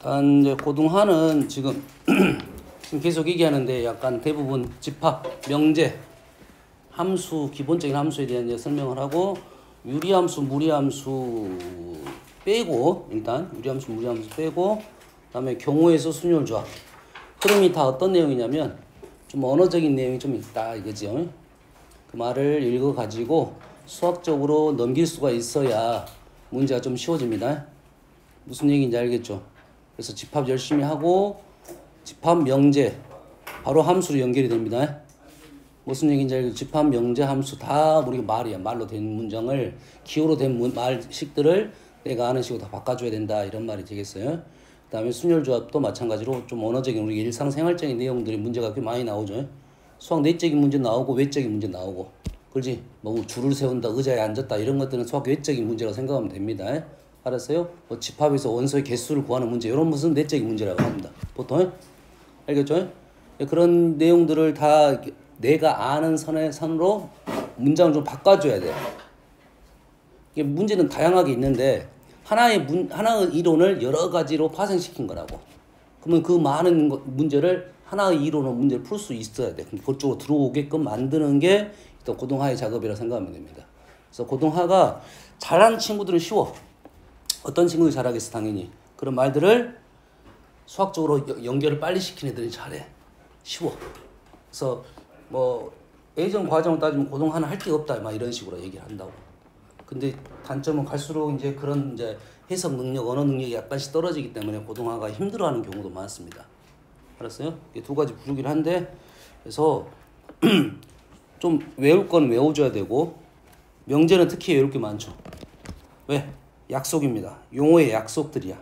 이제 고등하는 지금 계속 얘기하는데 약간 대부분 집합, 명제, 함수, 기본적인 함수에 대한 이제 설명을 하고 유리함수, 무리함수 빼고 일단 유리함수, 무리함수 빼고 그다음에 경우에서 순열 조합. 흐름이 다 어떤 내용이냐면 좀 언어적인 내용이 좀 있다 이거죠. 그 말을 읽어 가지고 수학적으로 넘길 수가 있어야 문제가 좀 쉬워집니다. 무슨 얘기인지 알겠죠? 그래서 집합 열심히 하고 집합 명제 바로 함수로 연결이 됩니다. 무슨 얘기인지 알겠죠? 집합 명제 함수 다 우리가 말로 된 문장을 기호로 된 말식들을 내가 아는 식으로 다 바꿔줘야 된다 이런 말이 되겠어요. 그 다음에 순열조합도 마찬가지로 좀 언어적인 우리 일상생활적인 내용들이 문제가 꽤 많이 나오죠. 수학 내적인 문제 나오고 외적인 문제 나오고 그렇지? 뭐 줄을 세운다 의자에 앉았다 이런 것들은 수학 외적인 문제라고 생각하면 됩니다. 알았어요? 뭐 집합에서 원소의 개수를 구하는 문제 이런 무슨 내적인 문제라고 합니다. 보통 알겠죠? 그런 내용들을 다 내가 아는 선으로 문장을 좀 바꿔줘야 돼요. 이게 문제는 다양하게 있는데 하나의 이론을 여러 가지로 파생시킨 거라고. 그러면 그 많은 문제를 하나의 이론으로 문제를 풀 수 있어야 돼. 그쪽으로 들어오게끔 만드는 게 또 고등하의 작업이라고 생각하면 됩니다. 그래서 고등하가 잘하는 친구들은 쉬워. 어떤 친구들이 잘하겠어 당연히. 그런 말들을 수학적으로 연결을 빨리 시키는 애들이 잘해. 쉬워. 그래서 뭐 예전 과정을 따지면 고등하는 할 게 없다 막 이런 식으로 얘기를 한다고. 근데 단점은 갈수록 이제 그런 이제 해석 능력, 언어 능력이 약간씩 떨어지기 때문에 고등하가 힘들어하는 경우도 많습니다. 알았어요? 이게 두 가지 부족이긴 한데 그래서 좀 외울 건 외워줘야 되고 명제는 특히 외울 게 많죠. 왜? 약속입니다. 용어의 약속들이야.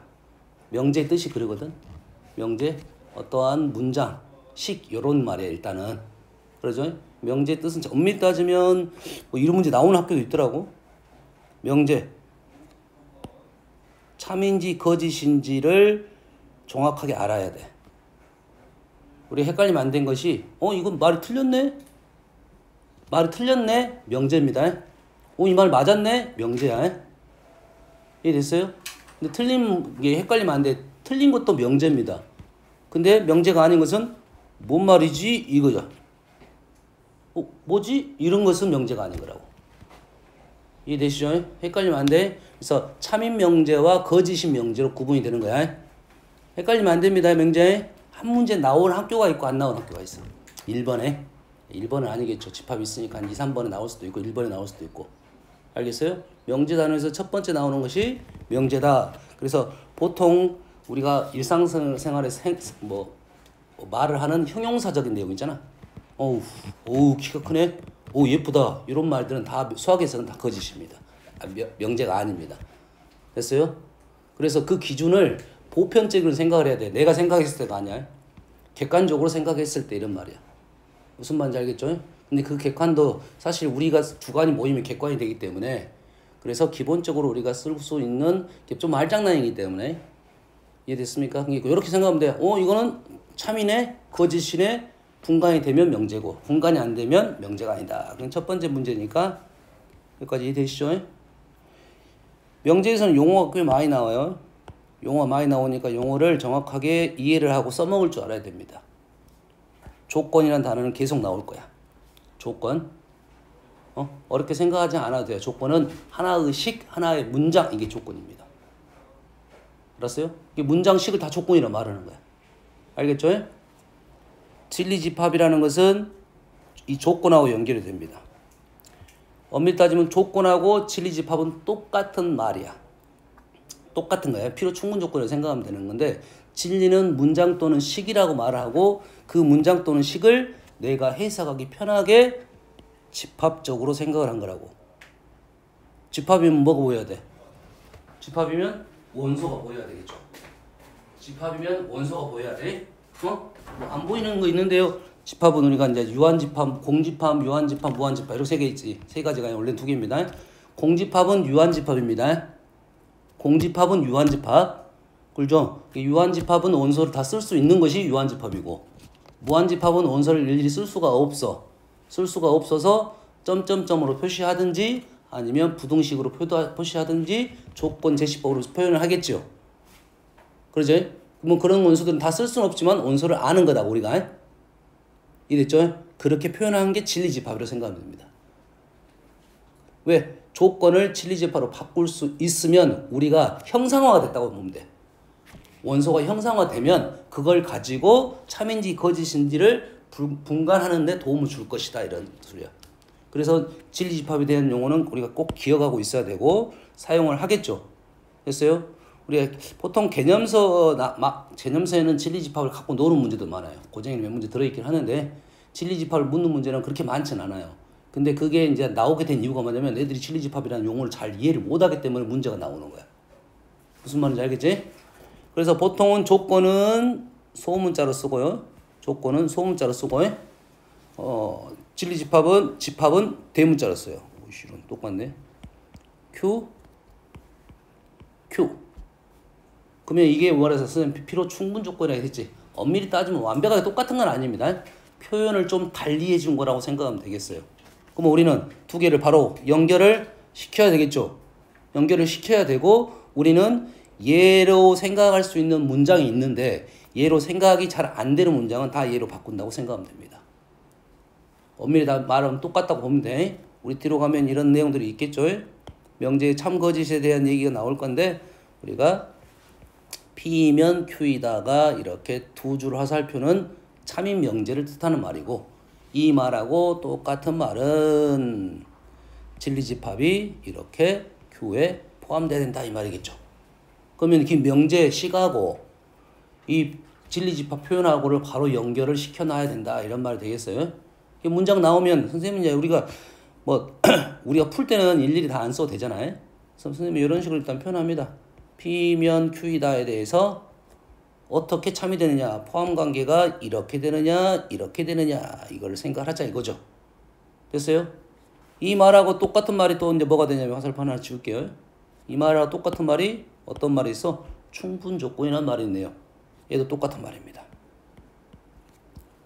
명제의 뜻이 그러거든. 명제 어떠한 문장, 식 요런 말이야 일단은. 그러죠? 명제의 뜻은 엄밀히 따지면 뭐 이런 문제 나오는 학교도 있더라고. 명제 참인지 거짓인지를 정확하게 알아야 돼. 우리 헷갈리면 안 된 것이 이건 말이 틀렸네? 말이 틀렸네? 명제입니다. 이 말 맞았네? 명제야. 이해됐어요? 근데 틀린 게 헷갈리면 안 돼. 틀린 것도 명제입니다. 근데 명제가 아닌 것은 뭔 말이지? 이거죠. 뭐지? 이런 것은 명제가 아닌 거라고. 이해되시죠? 헷갈리면 안 돼. 그래서 참인 명제와 거짓인 명제로 구분이 되는 거야. 헷갈리면 안 됩니다. 명제. 한 문제 나올 학교가 있고 안 나온 학교가 있어. 1번에. 1번은 아니겠죠. 집합이 있으니까 한 2, 3번에 나올 수도 있고 1번에 나올 수도 있고. 알겠어요? 명제 단어에서 첫 번째 나오는 것이 명제다. 그래서 보통 우리가 일상생활에서 말을 하는 형용사적인 내용 있잖아. 어우 키가 크네. 오 예쁘다. 이런 말들은 다 수학에서는 다 거짓입니다. 명제가 아닙니다. 됐어요? 그래서 그 기준을 보편적으로 생각을 해야 돼. 내가 생각했을 때가 아니야. 객관적으로 생각했을 때 이런 말이야. 무슨 말인지 알겠죠? 근데 그 객관도 사실 우리가 주관이 모이면 객관이 되기 때문에 그래서 기본적으로 우리가 쓸 수 있는 좀 말장난이기 때문에 이해됐습니까? 이렇게 생각하면 돼. 이거는 참이네, 거짓이네, 분간이 되면 명제고 분간이 안 되면 명제가 아니다. 그럼 첫 번째 문제니까 여기까지 이해되시죠? 명제에서는 용어가 꽤 많이 나와요. 용어가 많이 나오니까 용어를 정확하게 이해를 하고 써먹을 줄 알아야 됩니다. 조건이라는 단어는 계속 나올 거야. 조건. 어렵게 생각하지 않아도 돼요. 조건은 하나의 식, 하나의 문장 이게 조건입니다. 알았어요? 이게 문장식을 다 조건이라고 말하는 거야. 알겠죠? 진리집합이라는 것은 이 조건하고 연결이 됩니다. 엄밀히 따지면 조건하고 진리집합은 똑같은 말이야. 똑같은 거야. 필요 충분 조건이라고 생각하면 되는 건데 진리는 문장 또는 식이라고 말하고 그 문장 또는 식을 내가 해석하기 편하게 집합적으로 생각을 한 거라고. 집합이면 뭐가 보여야 돼? 집합이면 원소가 보여야 되겠죠. 집합이면 원소가 보여야 돼. 안 보이는 거 있는데요. 집합은 우리가 이제 유한집합, 공집합, 유한집합, 무한집합 이렇게 세 개 있지. 세 가지가 원래 두 개입니다. 공집합은 유한집합입니다. 공집합은 유한집합. 그죠? 유한집합은 원소를 다 쓸 수 있는 것이 유한집합이고 무한집합은 원소를 일일이 쓸 수가 없어. 쓸 수가 없어서 점점점으로 표시하든지 아니면 부등식으로 표시하든지 조건 제시법으로 표현을 하겠죠. 그러죠? 뭐 그런 원소들은 다 쓸 수는 없지만 원소를 아는 거다 우리가. 이해됐죠? 그렇게 표현한 게 진리집합이라고 생각하면 됩니다. 왜? 조건을 진리집합으로 바꿀 수 있으면 우리가 형상화가 됐다고 보면 돼. 원소가 형상화되면 그걸 가지고 참인지 거짓인지를 분간하는 데 도움을 줄 것이다 이런 소리야. 그래서 진리집합에 대한 용어는 우리가 꼭 기억하고 있어야 되고 사용을 하겠죠. 됐어요? 우리가 보통 개념서에는 진리집합을 갖고 노는 문제도 많아요. 고정에 몇 문제 들어있긴 하는데 진리집합을 묻는 문제는 그렇게 많진 않아요. 근데 그게 이제 나오게 된 이유가 뭐냐면 애들이 진리집합이라는 용어를 잘 이해를 못하기 때문에 문제가 나오는 거야. 무슨 말인지 알겠지? 그래서 보통은 조건은 소문자로 쓰고요. 조건은 소문자로 쓰고, 진리집합은 대문자로 써요. 이런 똑같네. Q. 그러면 이게 말해서 쓰는 필요 충분 조건이라고 했지. 엄밀히 따지면 완벽하게 똑같은 건 아닙니다. 표현을 좀 달리 해준 거라고 생각하면 되겠어요. 그럼 우리는 두 개를 바로 연결을 시켜야 되겠죠. 연결을 시켜야 되고 우리는 얘로 생각할 수 있는 문장이 있는데 얘로 생각이 잘 안 되는 문장은 다 얘로 바꾼다고 생각하면 됩니다. 엄밀히 다 말하면 똑같다고 보면 돼. 우리 뒤로 가면 이런 내용들이 있겠죠. 명제의 참거짓에 대한 얘기가 나올 건데 우리가 P면 Q이다가 이렇게 두 줄 화살표는 참인 명제를 뜻하는 말이고 이 말하고 똑같은 말은 진리집합이 이렇게 Q에 포함되어야 된다 이 말이겠죠. 그러면 그 명제 시가고 이 진리집합 표현하고를 바로 연결을 시켜놔야 된다 이런 말이 되겠어요. 문장 나오면 선생님이 우리가 우리가 풀 때는 일일이 다 안 써도 되잖아요. 그래서 선생님이 이런 식으로 일단 표현합니다. P면 Q이다에 대해서 어떻게 참이 되느냐, 포함관계가 이렇게 되느냐, 이렇게 되느냐 이걸 생각하자 이거죠. 됐어요? 이 말하고 똑같은 말이 또 이제 뭐가 되냐면 화살표 하나 지울게요. 이 말하고 똑같은 말이 어떤 말이 있어? 충분조건이라는 말이 있네요. 얘도 똑같은 말입니다.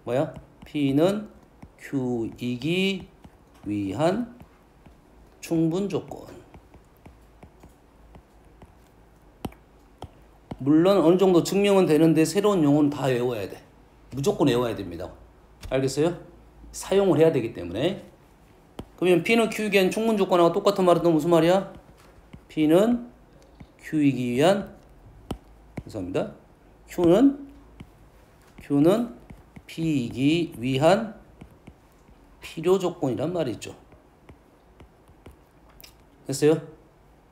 뭐야? P는 Q이기 위한 충분조건. 물론 어느 정도 증명은 되는데 새로운 용어는 다 외워야 돼. 무조건 외워야 됩니다. 알겠어요? 사용을 해야 되기 때문에. 그러면 P는 Q이기 위한 충분조건하고 똑같은 말은 또 무슨 말이야? P는 Q이기 위한 죄송합니다. Q는 P이기 위한 필요조건이란 말이 있죠. 됐어요?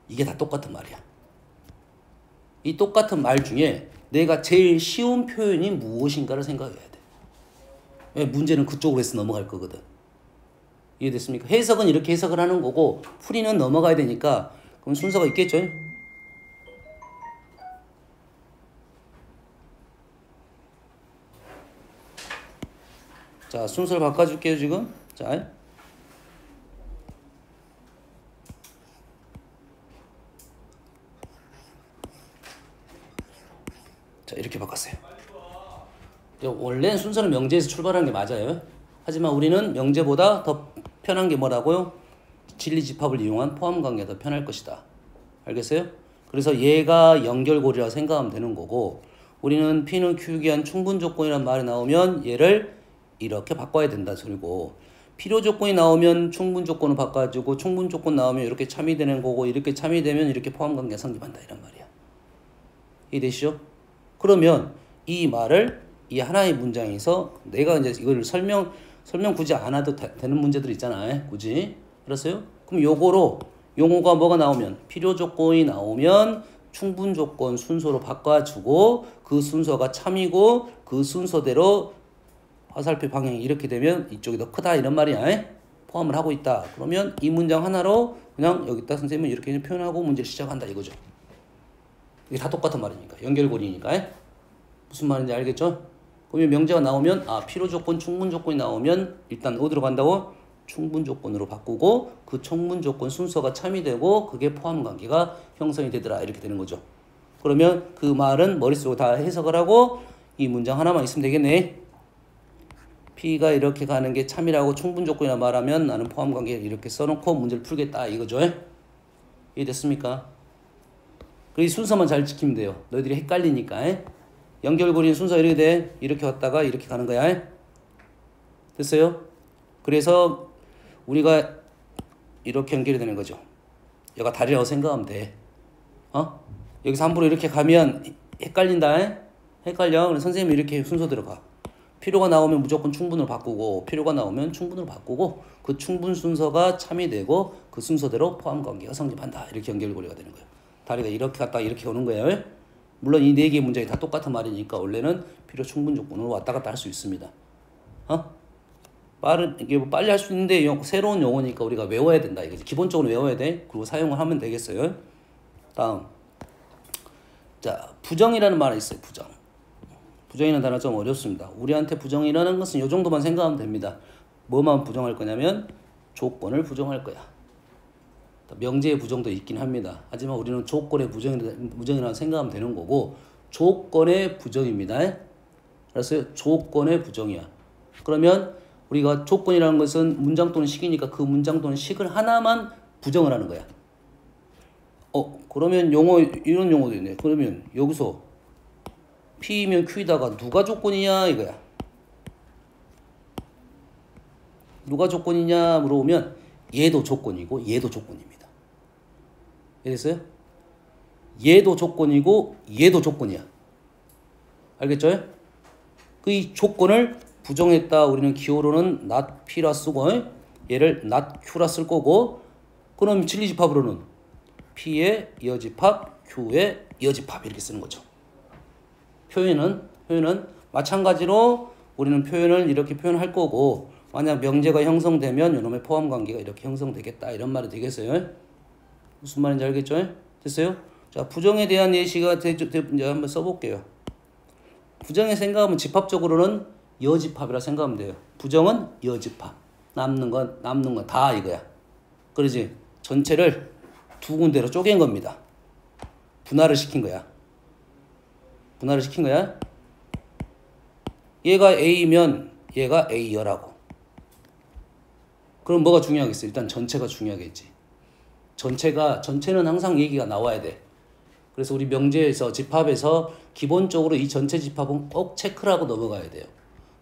이게 다 똑같은 말이야. 이 똑같은 말 중에 내가 제일 쉬운 표현이 무엇인가를 생각해야 돼. 왜? 문제는 그쪽으로 해서 넘어갈 거거든. 이해됐습니까? 해석은 이렇게 해석을 하는 거고 풀이는 넘어가야 되니까 그럼 순서가 있겠죠? 자, 순서를 바꿔줄게요 지금. 자, 이렇게 바꿨어요. 원래는 순서는 명제에서 출발하는 게 맞아요. 하지만 우리는 명제보다 더 편한 게 뭐라고요? 진리집합을 이용한 포함관계가 더 편할 것이다. 알겠어요? 그래서 얘가 연결고리라고 생각하면 되는 거고 우리는 P는 Q이기 위한 충분조건이라는 말이 나오면 얘를 이렇게 바꿔야 된다는 소리고 필요조건이 나오면 충분조건을 바꿔주고 충분조건 나오면 이렇게 참이되는 거고 이렇게 참이되면 이렇게 포함관계가 성립한다 이란 말이야. 이해되시죠? 그러면 이 말을 이 하나의 문장에서 내가 이제 이걸 설명 굳이 안 해도 되는 문제들 있잖아요. 굳이. 알았어요? 그럼 요거로 용어가 뭐가 나오면 필요 조건이 나오면 충분 조건 순서로 바꿔주고 그 순서가 참이고 그 순서대로 화살표 방향이 이렇게 되면 이쪽이 더 크다 이런 말이야. 포함을 하고 있다. 그러면 이 문장 하나로 그냥 여기다 선생님은 이렇게 표현하고 문제를 시작한다 이거죠. 이게 다 똑같은 말이니까. 연결고리니까. 무슨 말인지 알겠죠? 그러면 명제가 나오면 필요조건, 충분조건이 나오면 일단 어디로 간다고? 충분조건으로 바꾸고 그 충분조건 순서가 참이되고 그게 포함관계가 형성이 되더라 이렇게 되는 거죠. 그러면 그 말은 머릿속에 다 해석을 하고 이 문장 하나만 있으면 되겠네. P가 이렇게 가는 게 참이라고 충분조건이라 말하면 나는 포함관계를 이렇게 써놓고 문제를 풀겠다 이거죠. 이해됐습니까? 이 순서만 잘 지키면 돼요. 너희들이 헷갈리니까. 연결고리는 순서 이렇게 돼. 이렇게 왔다가 이렇게 가는 거야. 됐어요? 그래서 우리가 이렇게 연결이 되는 거죠. 얘가 다리라고 생각하면 돼. 여기서 함부로 이렇게 가면 헷갈린다. 헷갈려. 그래서 선생님이 이렇게 순서대로 가. 필요가 나오면 무조건 충분으로 바꾸고, 필요가 나오면 충분으로 바꾸고, 그 충분 순서가 참이 되고 그 순서대로 포함관계가 성립한다. 이렇게 연결고리가 되는 거예요. 다리가 이렇게 갔다가 이렇게 오는 거예요. 물론 이 네 개의 문장이 다 똑같은 말이니까 원래는 필요 충분 조건으로 왔다 갔다 할 수 있습니다. 이게 뭐 빨리 할 수 있는데 새로운 용어니까 우리가 외워야 된다. 이거지. 기본적으로 외워야 돼. 그리고 사용을 하면 되겠어요. 다음. 자, 부정이라는 말이 있어요. 부정. 부정이라는 단어 좀 어렵습니다. 우리한테 부정이라는 것은 이 정도만 생각하면 됩니다. 뭐만 부정할 거냐면 조건을 부정할 거야. 명제의 부정도 있긴 합니다. 하지만 우리는 조건의 부정이라고 생각하면 되는 거고 조건의 부정입니다. 알았어요? 조건의 부정이야. 그러면 우리가 조건이라는 것은 문장 또는 식이니까 그 문장 또는 식을 하나만 부정을 하는 거야. 그러면 이런 용어도 있네. 그러면 여기서 P이면 Q이다가 누가 조건이냐 이거야. 누가 조건이냐 물어보면 얘도 조건이고 얘도 조건입니다. 이해됐어요? 얘도 조건이고 얘도 조건이야. 알겠죠? 그 이 조건을 부정했다. 우리는 기호로는 not P라 쓰고 얘를 not Q라 쓸 거고 그럼 진리집합으로는 P의 이어집합, Q의 이어집합 이렇게 쓰는 거죠. 표현은 마찬가지로 우리는 표현을 이렇게 표현할 거고 만약 명제가 형성되면 이놈의 포함관계가 이렇게 형성되겠다 이런 말이 되겠어요. 무슨 말인지 알겠죠? 됐어요? 자, 부정에 대한 예시가 이제 한번 써볼게요. 부정의 생각하면 집합적으로는 여집합이라 생각하면 돼요. 부정은 여집합. 남는 건 다 이거야. 그러지? 전체를 두 군데로 쪼갠 겁니다. 분할을 시킨 거야. 얘가 A면 얘가 A여라고. 그럼 뭐가 중요하겠어? 일단 전체가 중요하겠지. 전체는 항상 얘기가 나와야 돼. 그래서 우리 명제에서 집합에서 기본적으로 이 전체 집합은 꼭 체크를 하고 넘어가야 돼요.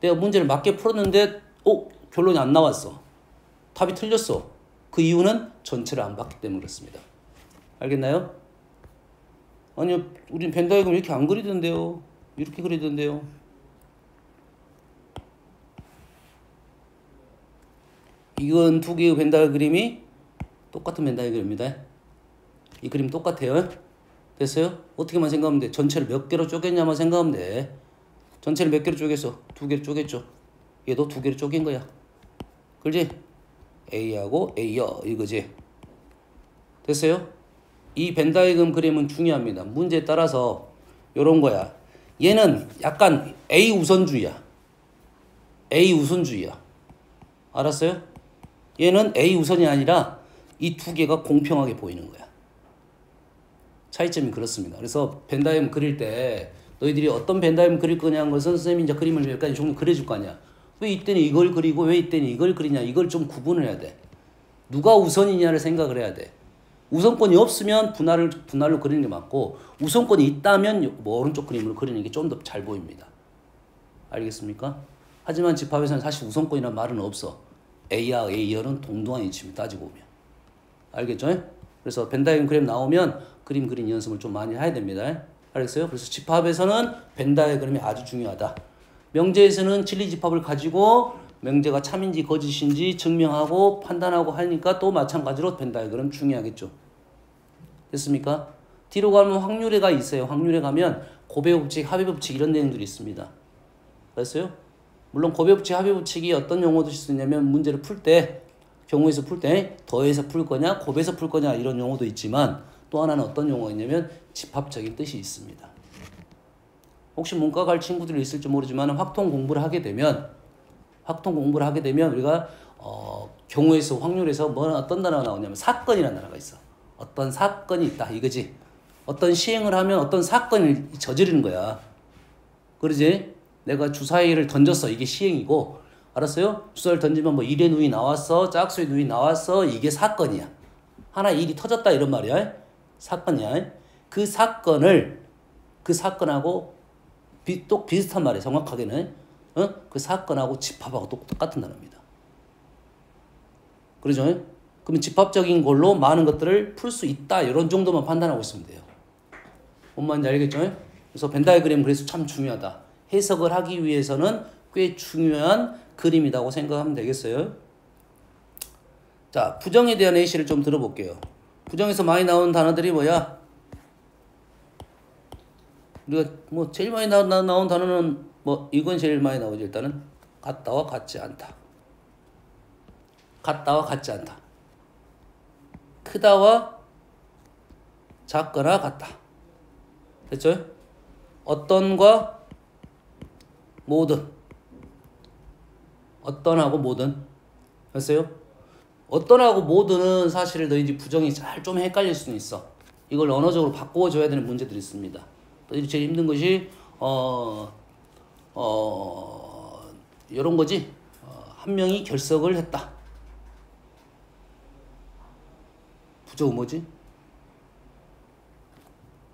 내가 문제를 맞게 풀었는데 결론이 안 나왔어. 답이 틀렸어. 그 이유는 전체를 안 봤기 때문에 그렇습니다. 알겠나요? 아니요, 우린 벤다이그램 이렇게 안 그리던데요. 이렇게 그리던데요. 이건 두 개의 벤다이그램이 똑같은 벤다이그램입니다. 이 그림 똑같아요. 됐어요? 어떻게만 생각하면 돼? 전체를 몇 개로 쪼갰냐만 생각하면 돼. 전체를 몇 개로 쪼갰어? 두 개로 쪼갰죠. 얘도 두 개로 쪼갠 거야. 그렇지? A하고 A여 이거지. 됐어요? 이 벤다이그램 그림은 중요합니다. 문제에 따라서 요런 거야. 얘는 약간 A 우선주의야. 알았어요? 얘는 A 우선이 아니라 이 두 개가 공평하게 보이는 거야. 차이점이 그렇습니다. 그래서 벤다이그램 그릴 때 너희들이 어떤 벤다이그램 그릴 거냐는 것은 선생님이 이제 그림을 몇 가지 종류 그려줄 거 아니야. 왜 이때는 이걸 그리고 왜 이때는 이걸 그리냐. 이걸 좀 구분을 해야 돼. 누가 우선이냐를 생각을 해야 돼. 우선권이 없으면 분할로 그리는 게 맞고 우선권이 있다면 오른쪽 그림으로 그리는 게 좀 더 잘 보입니다. 알겠습니까? 하지만 집합에서는 사실 우선권이라는 말은 없어. A와 A열은 동등한 위치입니다. 따지고 보면. 알겠죠? 그래서 벤다이그램 나오면 그림 그리는 연습을 좀 많이 해야 됩니다. 알겠어요? 그래서 집합에서는 벤다이그램이 아주 중요하다. 명제에서는 진리집합을 가지고 명제가 참인지 거짓인지 증명하고 판단하고 하니까 또 마찬가지로 벤다이그램 중요하겠죠. 됐습니까? 뒤로 가면 확률에가 있어요. 확률에 가면 고배법칙, 합의법칙 이런 내용들이 있습니다. 알았어요? 물론 고배법칙, 합의법칙이 어떤 용어도 쓸 수 있냐면 문제를 풀 때 경우에서 풀 때 더해서 풀 거냐 곱해서 풀 거냐 이런 용어도 있지만 또 하나는 어떤 용어가 있냐면 집합적인 뜻이 있습니다. 혹시 문과 갈 친구들이 있을지 모르지만 확통 공부를 하게 되면 우리가 경우에서 확률에서 어떤 단어가 나오냐면 사건이라는 단어가 있어. 어떤 사건이 있다 이거지. 어떤 시행을 하면 어떤 사건을 저지르는 거야. 그러지? 내가 주사위를 던졌어. 이게 시행이고 알았어요? 주사위를 던지면 뭐 1의 누이 나왔어. 짝수의 누이 나왔어. 이게 사건이야. 하나 일이 터졌다 이런 말이야. 사건이야. 그 사건하고 또 비슷한 말이에요. 정확하게는 그 사건하고 집합하고 똑같은 단어입니다. 그러죠? 그러면 집합적인 걸로 많은 것들을 풀 수 있다. 이런 정도만 판단하고 있으면 돼요. 뭔 말인지 알겠죠? 그래서 벤 다이어그램 그래서 참 중요하다. 해석을 하기 위해서는 꽤 중요한 그림이라고 생각하면 되겠어요. 자, 부정에 대한 예시를 좀 들어볼게요. 부정에서 많이 나오는 단어들이 뭐야? 우리가 뭐 제일 많이 나온 단어는 뭐 이건 제일 많이 나오죠. 일단은 같다와 같지 않다. 같다와 같지 않다. 크다와 작거나 같다. 됐죠? 어떤과 모든. 어떤하고 모든. 됐어요? 어떤하고 모든은 사실 너희들이 부정이 잘 좀 헷갈릴 수는 있어. 이걸 언어적으로 바꿔줘야 되는 문제들이 있습니다. 너희들이 제일 힘든 것이 이런 거지. 한 명이 결석을 했다. 부정은 뭐지?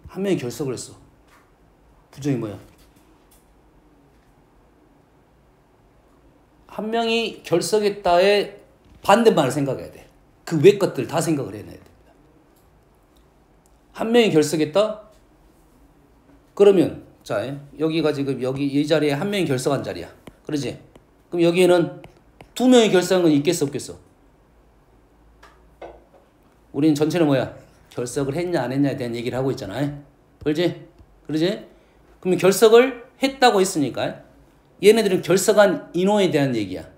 한 명이 결석을 했어. 부정이 뭐야? 한 명이 결석했다의 반대말을 생각해야 돼. 그 외 것들 다 생각을 해내야 됩니다. 한 명이 결석했다? 그러면 자, 여기가 지금 여기 이 자리에 한 명이 결석한 자리야. 그러지? 그럼 여기에는 두 명이 결석한 건 있겠어 없겠어? 우리는 전체는 뭐야? 결석을 했냐 안 했냐에 대한 얘기를 하고 있잖아. 그러지? 그러지? 그러면 결석을 했다고 했으니까 얘네들은 결석한 인원에 대한 얘기야.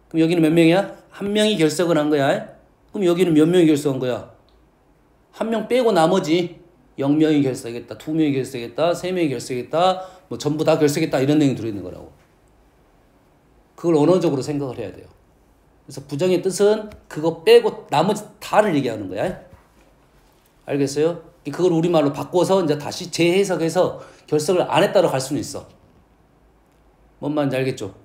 그럼 여기는 몇 명이야? 한 명이 결석을 한 거야. 그럼 여기는 몇 명이 결석한 거야? 한 명 빼고 나머지 0명이 결석했다, 2명이 결석했다, 3명이 결석했다, 뭐 전부 다 결석했다 이런 내용이 들어있는 거라고. 그걸 언어적으로 생각을 해야 돼요. 그래서 부정의 뜻은 그거 빼고 나머지 다를 얘기하는 거야. 알겠어요? 그걸 우리말로 바꿔서 이제 다시 재해석해서 결석을 안 했다로 갈 수는 있어. 뭔 말인지 알겠죠?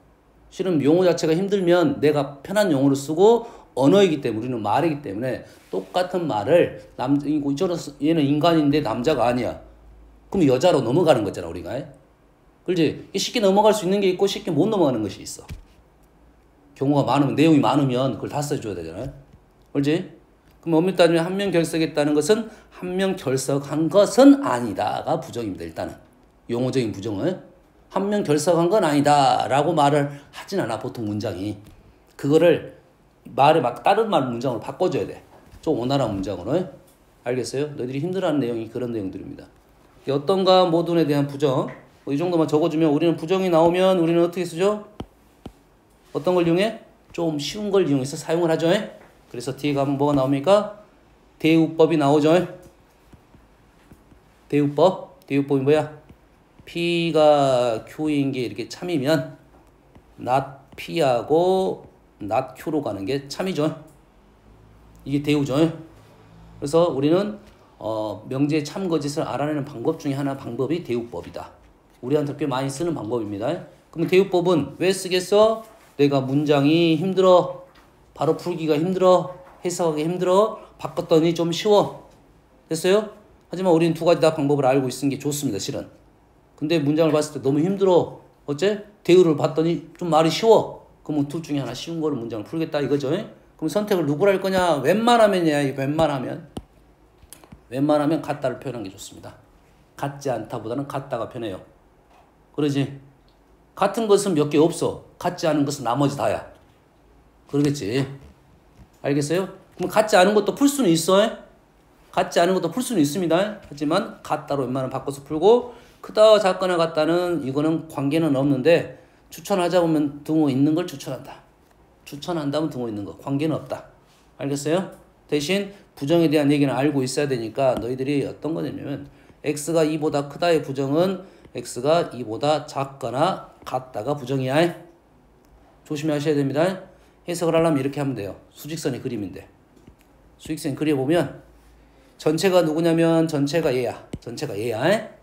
실은 용어 자체가 힘들면 내가 편한 용어를 쓰고 언어이기 때문에 우리는 말이기 때문에 똑같은 말을 얘는 인간인데 남자가 아니야. 그럼 여자로 넘어가는 거잖아 우리가. 그렇지? 쉽게 넘어갈 수 있는 게 있고 쉽게 못 넘어가는 것이 있어. 경우가 많으면 내용이 많으면 그걸 다 써줘야 되잖아요. 그렇지? 그럼 엄밀히 따지면 한 명 결석했다는 것은 한 명 결석한 것은 아니다가 부정입니다. 일단은 용어적인 부정은 한 명 결석한 건 아니다라고 말을 하진 않아 보통 문장이. 그거를 말에 막 다른 말 문장으로 바꿔줘야 돼. 좀 원활한 문장으로. 알겠어요? 너희들이 힘들어하는 내용이 그런 내용들입니다. 어떤가 모든에 대한 부정. 이 정도만 적어주면 우리는 부정이 나오면 우리는 어떻게 쓰죠? 어떤 걸 이용해? 좀 쉬운 걸 이용해서 사용을 하죠. 그래서 뒤에 가면 뭐가 나옵니까? 대우법이 나오죠. 대우법. 대우법이 뭐야? P가 Q인 게 이렇게 참이면 not P하고 not Q로 가는 게 참이죠. 이게 대우죠. 그래서 우리는 명제의 참 거짓을 알아내는 방법 중에 하나 방법이 대우법이다. 우리한테 꽤 많이 쓰는 방법입니다. 그럼 대우법은 왜 쓰겠어? 내가 문장이 힘들어. 바로 풀기가 힘들어. 해석하기 힘들어. 바꿨더니 좀 쉬워. 됐어요? 하지만 우리는 두 가지 다 방법을 알고 있는 게 좋습니다. 실은. 근데 문장을 봤을 때 너무 힘들어. 어째? 대우를 봤더니 좀 말이 쉬워. 그러면 둘 중에 하나 쉬운 거를 문장을 풀겠다 이거죠. 그럼 선택을 누구로 할 거냐? 웬만하면이야. 웬만하면 같다를 표현하는 게 좋습니다. 같지 않다보다는 같다가 편해요. 그러지? 같은 것은 몇 개 없어. 같지 않은 것은 나머지 다야. 그러겠지? 알겠어요? 그럼 같지 않은 것도 풀 수는 있어. 같지 않은 것도 풀 수는 있습니다. 하지만 같다로 웬만하면 바꿔서 풀고 크다와 작거나 같다는 이거는 관계는 없는데 추천하자 보면 등호 있는 걸 추천한다. 추천한다면 등호 있는 거. 관계는 없다. 알겠어요? 대신 부정에 대한 얘기는 알고 있어야 되니까 너희들이 어떤 거냐면 x가 2보다 크다의 부정은 x가 2보다 작거나 같다가 부정이야. 조심하셔야 됩니다. 해석을 하려면 이렇게 하면 돼요. 수직선의 그림인데. 수직선 그려보면 전체가 누구냐면 전체가 얘야. 전체가 얘야.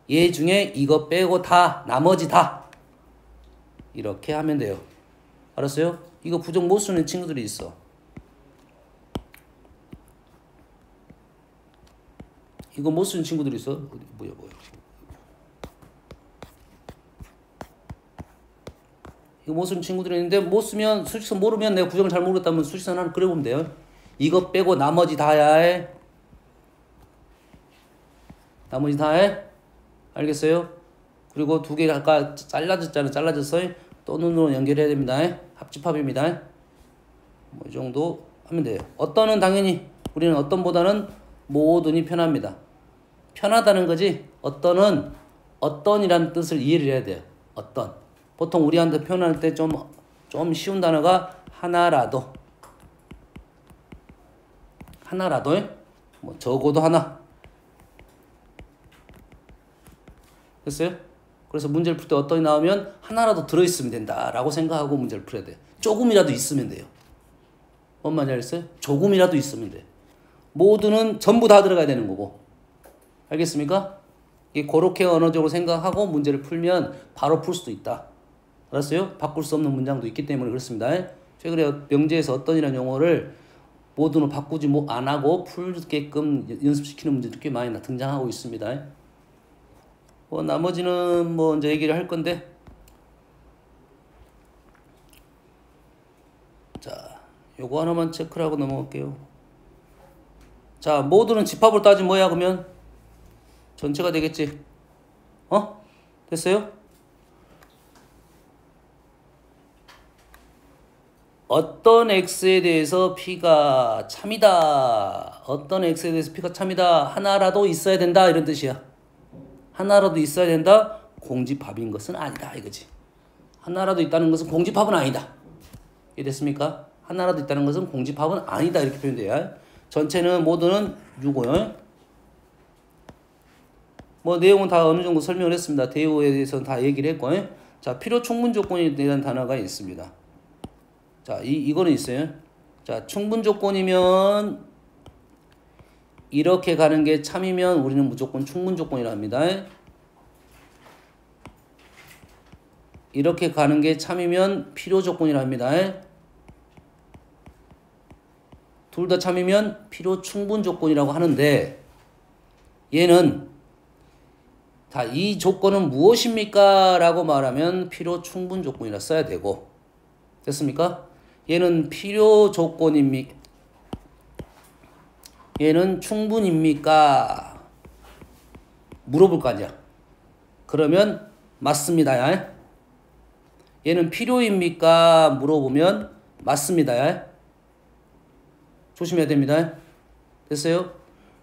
얘 중에 이거 빼고 다 나머지 다 이렇게 하면 돼요. 알았어요? 이거 부정 못 쓰는 친구들이 있어. 이거 못 쓰는 친구들이 있어. 뭐야. 이거 못 쓰는 친구들이 있는데 못 쓰면 수직선 모르면 내가 구정을 잘 모르겠다면 수직선 하나 그려보면 돼요. 이거 빼고 나머지 다 해야 해. 나머지 다 해. 알겠어요? 그리고 두 개 아까 잘라졌잖아. 잘라졌어요. 또 눈으로 연결해야 됩니다. 합집합입니다. 뭐 이 정도 하면 돼요. 어떤은 당연히 우리는 어떤보다는 모든이 편합니다. 편하다는 거지. 어떤은 어떤이라는 뜻을 이해를 해야 돼요. 어떤. 보통 우리한테 표현할 때 좀 쉬운 단어가 하나라도. 하나라도 뭐 적어도 하나. 됐어요? 그래서 문제를 풀 때 어떤이 나오면 하나라도 들어있으면 된다라고 생각하고 문제를 풀어야 돼요. 조금이라도 있으면 돼요. 뭔 말인지 알겠어요? 조금이라도 있으면 돼요. 모두는 전부 다 들어가야 되는 거고. 알겠습니까? 그렇게 언어적으로 생각하고 문제를 풀면 바로 풀 수도 있다. 알았어요? 바꿀 수 없는 문장도 있기 때문에 그렇습니다. 최근에 명제에서 어떤이라는 용어를 모두는 바꾸지 안 하고 풀게끔 연습시키는 문제도 꽤 많이 등장하고 있습니다. 뭐 나머지는 뭐 이제 얘기를 할 건데, 자, 요거 하나만 체크를 하고 넘어갈게요. 자, 모두는 집합으로 따지면 뭐야 그러면? 전체가 되겠지. 됐어요? 어떤 x에 대해서 p가 참이다. 어떤 x에 대해서 p가 참이다. 하나라도 있어야 된다. 이런 뜻이야. 하나라도 있어야 된다. 공집합인 것은 아니다. 이거지. 하나라도 있다는 것은 공집합은 아니다. 이해됐습니까? 하나라도 있다는 것은 공집합은 아니다. 이렇게 표현돼요. 전체는 모두는 6호요. 뭐 내용은 다 어느 정도 설명을 했습니다. 대우에 대해서는 다 얘기를 했고. 자, 필요 충분 조건에 대한 단어가 있습니다. 자, 이거는 있어요. 자, 충분 조건이면 이렇게 가는 게 참이면 우리는 무조건 충분 조건이라 합니다. 이렇게 가는 게 참이면 필요 조건이라 합니다. 둘 다 참이면 필요 충분 조건이라고 하는데, 얘는 자, 이 조건은 무엇입니까? 라고 말하면 필요 충분 조건이라 써야 되고, 됐습니까? 얘는 필요 조건입니까? 얘는 충분입니까? 물어볼 거 아니야. 그러면 맞습니다. 얘는 필요입니까? 물어보면 맞습니다. 조심해야 됩니다. 됐어요?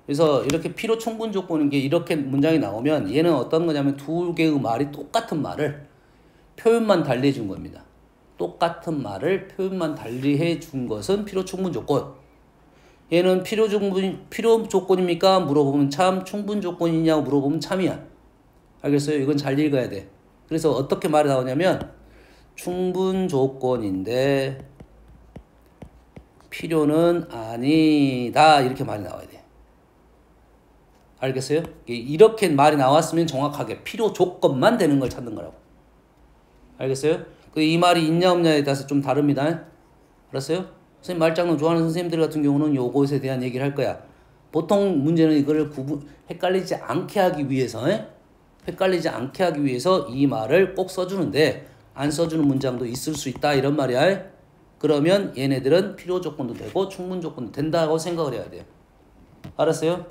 그래서 이렇게 필요 충분 조건인 게 이렇게 문장이 나오면 얘는 어떤 거냐면 두 개의 말이 똑같은 말을 표현만 달리해 준 겁니다. 똑같은 말을 표현만 달리해 준 것은 필요 충분 조건. 얘는 필요 조건입니까? 물어보면 참, 충분 조건이냐고 물어보면 참이야. 알겠어요? 이건 잘 읽어야 돼. 그래서 어떻게 말이 나오냐면 충분 조건인데 필요는 아니다. 이렇게 말이 나와야 돼. 알겠어요? 이렇게 말이 나왔으면 정확하게 필요 조건만 되는 걸 찾는 거라고. 알겠어요? 이 말이 있냐 없냐에 따라서 좀 다릅니다. 알았어요? 선생님 말장난 좋아하는 선생님들 같은 경우는 요것에 대한 얘기를 할 거야. 보통 문제는 이거를 헷갈리지 않게 하기 위해서 이 말을 꼭 써주는데 안 써주는 문장도 있을 수 있다 이런 말이야. 그러면 얘네들은 필요 조건도 되고 충분 조건도 된다고 생각을 해야 돼요. 알았어요?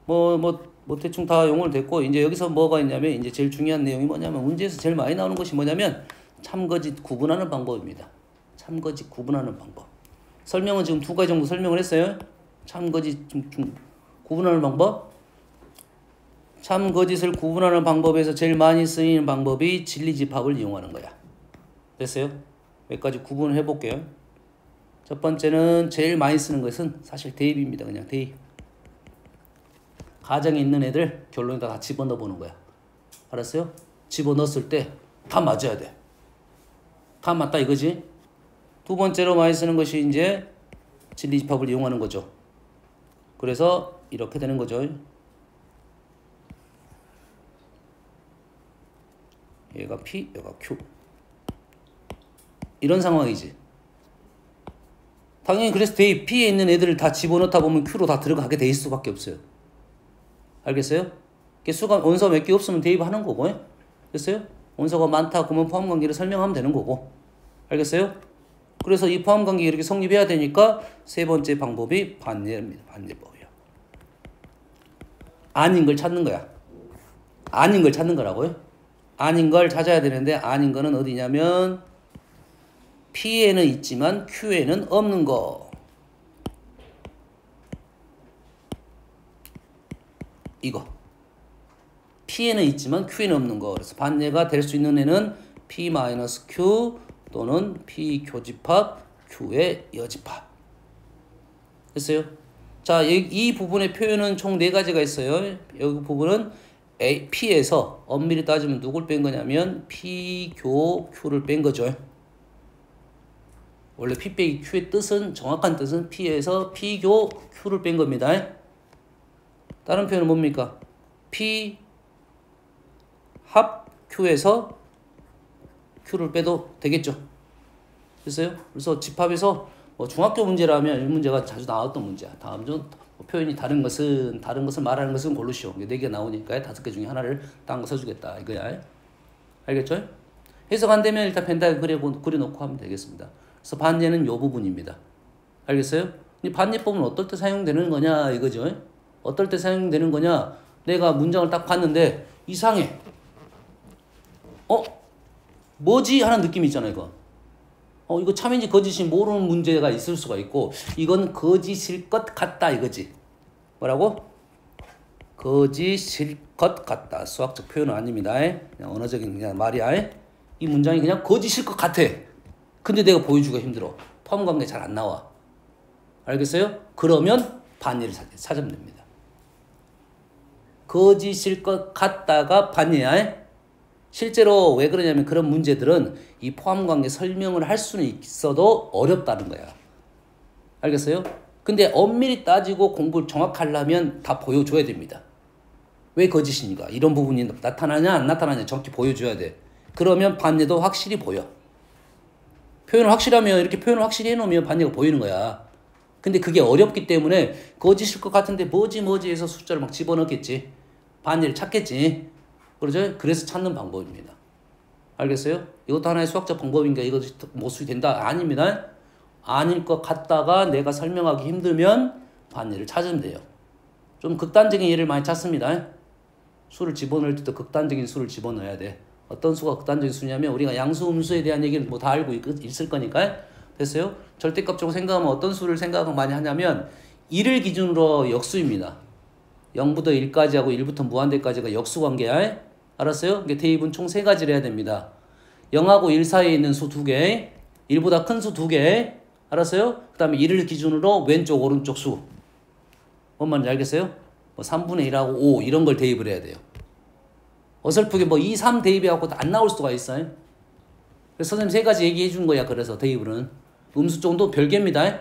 뭐 대충 다 용어를 됐고, 이제 여기서 뭐가 있냐면 이제 제일 중요한 내용이 뭐냐면 문제에서 제일 많이 나오는 것이 뭐냐면 참거짓 구분하는 방법입니다. 참거짓 구분하는 방법. 설명은 지금 두 가지 정도 설명을 했어요. 참거짓 구분하는 방법. 참거짓을 구분하는 방법에서 제일 많이 쓰이는 방법이 진리집합을 이용하는 거야. 됐어요? 몇 가지 구분을 해볼게요. 첫 번째는 제일 많이 쓰는 것은 사실 대입입니다. 그냥 대입. 가정에 있는 애들 결론에다 다 집어넣어 보는 거야. 알았어요? 집어넣었을 때 다 맞아야 돼. 다 맞다 이거지. 두 번째로 많이 쓰는 것이 이제 진리집합을 이용하는 거죠. 그래서 이렇게 되는 거죠. 얘가 P, 얘가 Q. 이런 상황이지. 당연히 그래서 대입 P에 있는 애들을 다 집어넣다 보면 Q로 다 들어가게 돼 있을 수밖에 없어요. 알겠어요? 개수가 원서 몇 개 없으면 대입하는 거고. 됐어요? 원소가 많다 그러면 포함관계를 설명하면 되는 거고. 알겠어요? 그래서 이 포함관계가 이렇게 성립해야 되니까 세 번째 방법이 반예입니다. 반예법이요. 아닌 걸 찾는 거야. 아닌 걸 찾는 거라고요. 아닌 걸 찾아야 되는데 아닌 거는 어디냐면 P에는 있지만 Q에는 없는 거. 이거. P에는 있지만 Q에는 없는 거. 그래서 반예가 될 수 있는 애는 P-Q 또는 P 교집합 Q의 여집합. 됐어요? 자, 이 부분의 표현은 총 4가지가 있어요. 여기 부분은 P에서 엄밀히 따지면 누굴 뺀 거냐면 P, 교, Q를 뺀 거죠. 원래 P 빼기 Q의 뜻은, 정확한 뜻은 P에서 P, 교, Q를 뺀 겁니다. 다른 표현은 뭡니까? P, 합, Q에서 Q를 빼도 되겠죠. 됐어요? 그래서 집합에서 뭐 중학교 문제라면 이 문제가 자주 나왔던 문제야. 다음 중 표현이 다른 것을 말하는 것은 고르시오. 4개 나오니까 5개 중에 하나를 딴 거 써주겠다 이거야. 알겠죠? 해석 안 되면 일단 펜다에 그려놓고 하면 되겠습니다. 그래서 반예는 요 부분입니다. 알겠어요? 이 반예법은 어떨 때 사용되는 거냐 이거죠. 어떨 때 사용되는 거냐? 내가 문장을 딱 봤는데 이상해. 뭐지? 하는 느낌이 있잖아 이거. 이거 참인지 거짓인지 모르는 문제가 있을 수가 있고 이건 거짓일 것 같다 이거지. 뭐라고? 거짓일 것 같다. 수학적 표현은 아닙니다. 그냥 언어적인 그냥 말이야. 이 문장이 그냥 거짓일 것 같아. 근데 내가 보여주기가 힘들어. 포함관계 잘 안 나와. 알겠어요? 그러면 반예를 찾으면 됩니다. 거짓일 것 같다가 반예야. 실제로 왜 그러냐면 그런 문제들은 이 포함관계 설명을 할 수는 있어도 어렵다는 거야. 알겠어요? 근데 엄밀히 따지고 공부를 정확하려면 다 보여줘야 됩니다. 왜 거짓입니까? 이런 부분이 나타나냐 안 나타나냐 정확히 보여줘야 돼. 그러면 반예도 확실히 보여. 표현을 확실하면 이렇게 표현을 확실히 해놓으면 반예가 보이는 거야. 근데 그게 어렵기 때문에 거짓일 것 같은데 뭐지 해서 숫자를 막 집어넣겠지. 반예를 찾겠지. 그러죠? 그래서 찾는 방법입니다. 알겠어요? 이것도 하나의 수학적 방법인가 이것이 모순이 된다? 아닙니다. 아닐 것 같다가 내가 설명하기 힘들면 반예를 찾으면 돼요. 좀 극단적인 예를 많이 찾습니다. 수를 집어넣을 때도 극단적인 수를 집어넣어야 돼. 어떤 수가 극단적인 수냐면 우리가 양수, 음수에 대한 얘기를 뭐 다 알고 있을 거니까. 됐어요? 절대값적으로 생각하면 어떤 수를 생각을 많이 하냐면 1을 기준으로 역수입니다. 0부터 1까지 하고 1부터 무한대까지가 역수관계야. 알았어요? 그러니까 대입은 총 3가지를 해야 됩니다. 0하고 1 사이에 있는 수 2개, 1보다 큰 수 2개. 알았어요? 그 다음에 1을 기준으로 왼쪽 오른쪽 수. 뭔 말인지 알겠어요? 뭐 3분의 1하고 5 이런 걸 대입을 해야 돼요. 어설프게 뭐 2, 3 대입해갖고 안 나올 수가 있어요. 그래서 선생님 3가지 얘기해 준 거야. 그래서 대입은 음수 정도 별개입니다.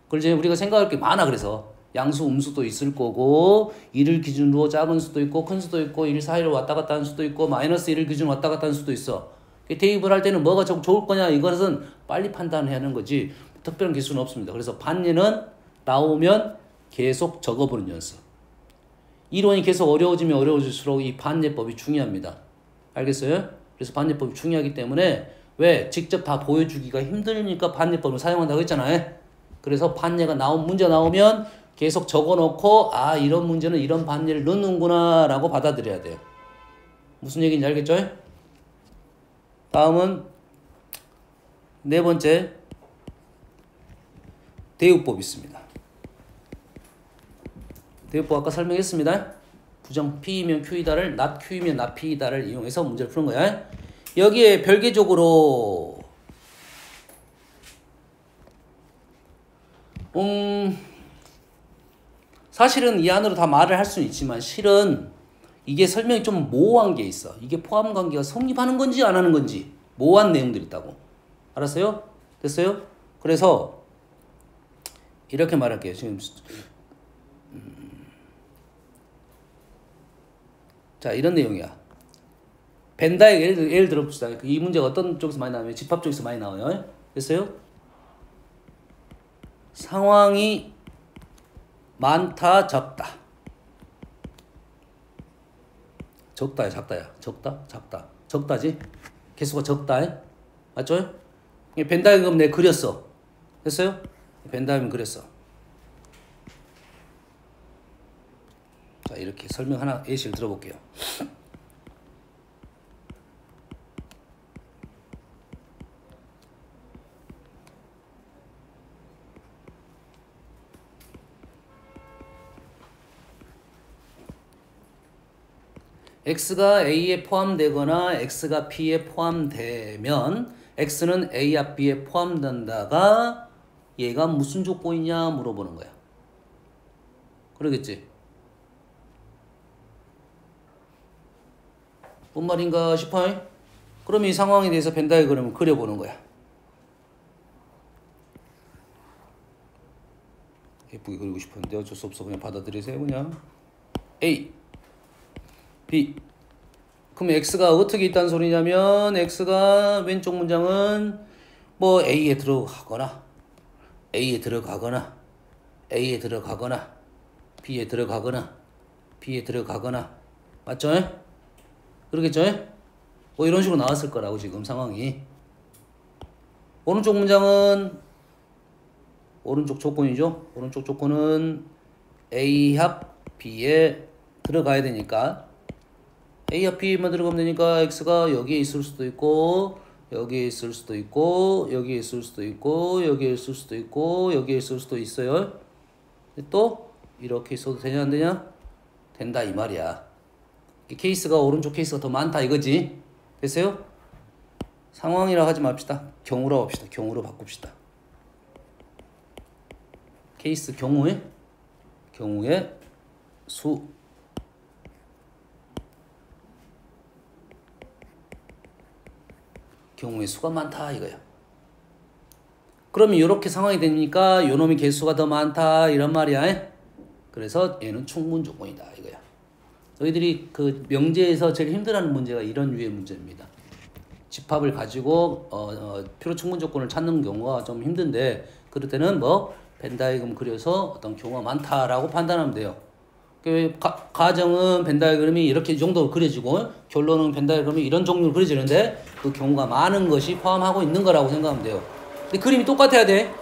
그래서 우리가 생각할 게 많아. 그래서 양수, 음수도 있을 거고 1을 기준으로 작은 수도 있고 큰 수도 있고 1 사이를 왔다 갔다 하는 수도 있고 마이너스 1을 기준으로 왔다 갔다 하는 수도 있어. 대입을 할 때는 뭐가 좋을 거냐 이것은 빨리 판단해야 하는 거지 특별한 기술은 없습니다. 그래서 반예는 나오면 계속 적어보는 연습. 이론이 계속 어려워지면 어려워질수록 이 반예법이 중요합니다. 알겠어요? 그래서 반예법이 중요하기 때문에 왜 직접 다 보여주기가 힘드니까 반예법을 사용한다고 했잖아요. 그래서 반예가 문제 나오면 계속 적어놓고 이런 문제는 이런 반예를 넣는구나 라고 받아들여야 돼요. 무슨 얘기인지 알겠죠? 다음은 4번째 대우법 있습니다. 대우법 아까 설명했습니다. 부정 P이면 Q이다를 not Q이면 not P이다를 이용해서 문제를 푸는 거야. 여기에 별개적으로 사실은 이 안으로 다 말을 할 수는 있지만 실은 이게 설명이 좀 모호한 게 있어. 이게 포함관계가 성립하는 건지 안 하는 건지 모호한 내용들이 있다고. 알았어요? 됐어요? 그래서 이렇게 말할게요. 지금 자 이런 내용이야. 벤다의 예를 들어봅시다. 이 문제가 어떤 쪽에서 많이 나오냐면 집합 쪽에서 많이 나와요. 됐어요? 상황이 많다 적다. 적다야 작다야. 적다 작다. 적다지. 개수가 적다. 맞죠? 벤 다이어그램 내가 그렸어. 됐어요? 벤 다이어그램 그렸어. 자, 이렇게 설명 하나 예시를 들어볼게요. x가 a에 포함되거나 x가 b에 포함되면 x는 a와 b에 포함된다가 얘가 무슨 조건이냐 물어보는 거야. 그러겠지? 뭔 말인가 싶어? 그러면 이 상황에 대해서 벤 다이어그램을 그려보는 거야. 예쁘게 그리고 싶었는데 어쩔 수 없어. 그냥 받아들이세요. 그냥 A, B. 그럼 x가 어떻게 있다는 소리냐면 x가 왼쪽 문장은 뭐 A에 들어가거나 A에 들어가거나 A에 들어가거나 B에 들어가거나 B에 들어가거나 맞죠? 그러겠죠? 뭐 이런 식으로 나왔을 거라고 지금 상황이. 오른쪽 문장은 오른쪽 조건이죠. 오른쪽 조건은 A 합 B에 들어가야 되니까 A 합 B만 들어가면 되니까 x가 여기에 있을 수도 있고 여기에 있을 수도 있고 여기에 있을 수도 있고 여기에 있을 수도 있고 여기에 있을 수도 있어요. 또 이렇게 있어도 되냐 안 되냐? 된다 이 말이야. 케이스가 오른쪽 케이스가 더 많다 이거지. 됐어요? 상황이라 하지 맙시다. 경우로 합시다. 경우로 바꿉시다. 케이스 경우의 수. 경우의 수가 많다 이거야. 그러면 이렇게 상황이 되니까 요놈이 개수가 더 많다 이런 말이야. 그래서 얘는 충분 조건이다 이거야. 너희들이 그 명제에서 제일 힘들어하는 문제가 이런 유의 문제입니다. 집합을 가지고 필요 충분 조건을 찾는 경우가 좀 힘든데 그럴 때는 뭐 벤 다이어그램 그려서 어떤 경우가 많다라고 판단하면 돼요. 가정은 벤 다이어그램이 이렇게 이 정도로 그려지고 결론은 벤 다이어그램이 이런 종류로 그려지는데 그 경우가 많은 것이 포함하고 있는 거라고 생각하면 돼요. 근데 그림이 똑같아야 돼.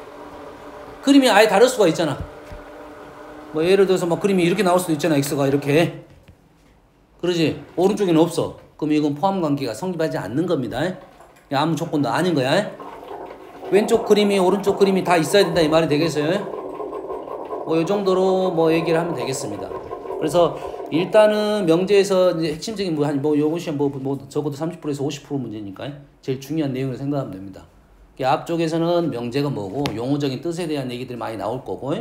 그림이 아예 다를 수가 있잖아. 뭐 예를 들어서 막 그림이 이렇게 나올 수도 있잖아. x가 이렇게. 그러지? 오른쪽에는 없어. 그럼 이건 포함 관계가 성립하지 않는 겁니다. 아무 조건도 아닌 거야. 왼쪽 그림이 오른쪽 그림이 다 있어야 된다 이 말이 되겠어요? 뭐 이 정도로 뭐 얘기를 하면 되겠습니다. 그래서 일단은 명제에서 이제 핵심적인 뭐 요것이 뭐 적어도 30%에서 50% 문제니까 제일 중요한 내용을 생각하면 됩니다. 앞쪽에서는 명제가 뭐고 용어적인 뜻에 대한 얘기들이 많이 나올 거고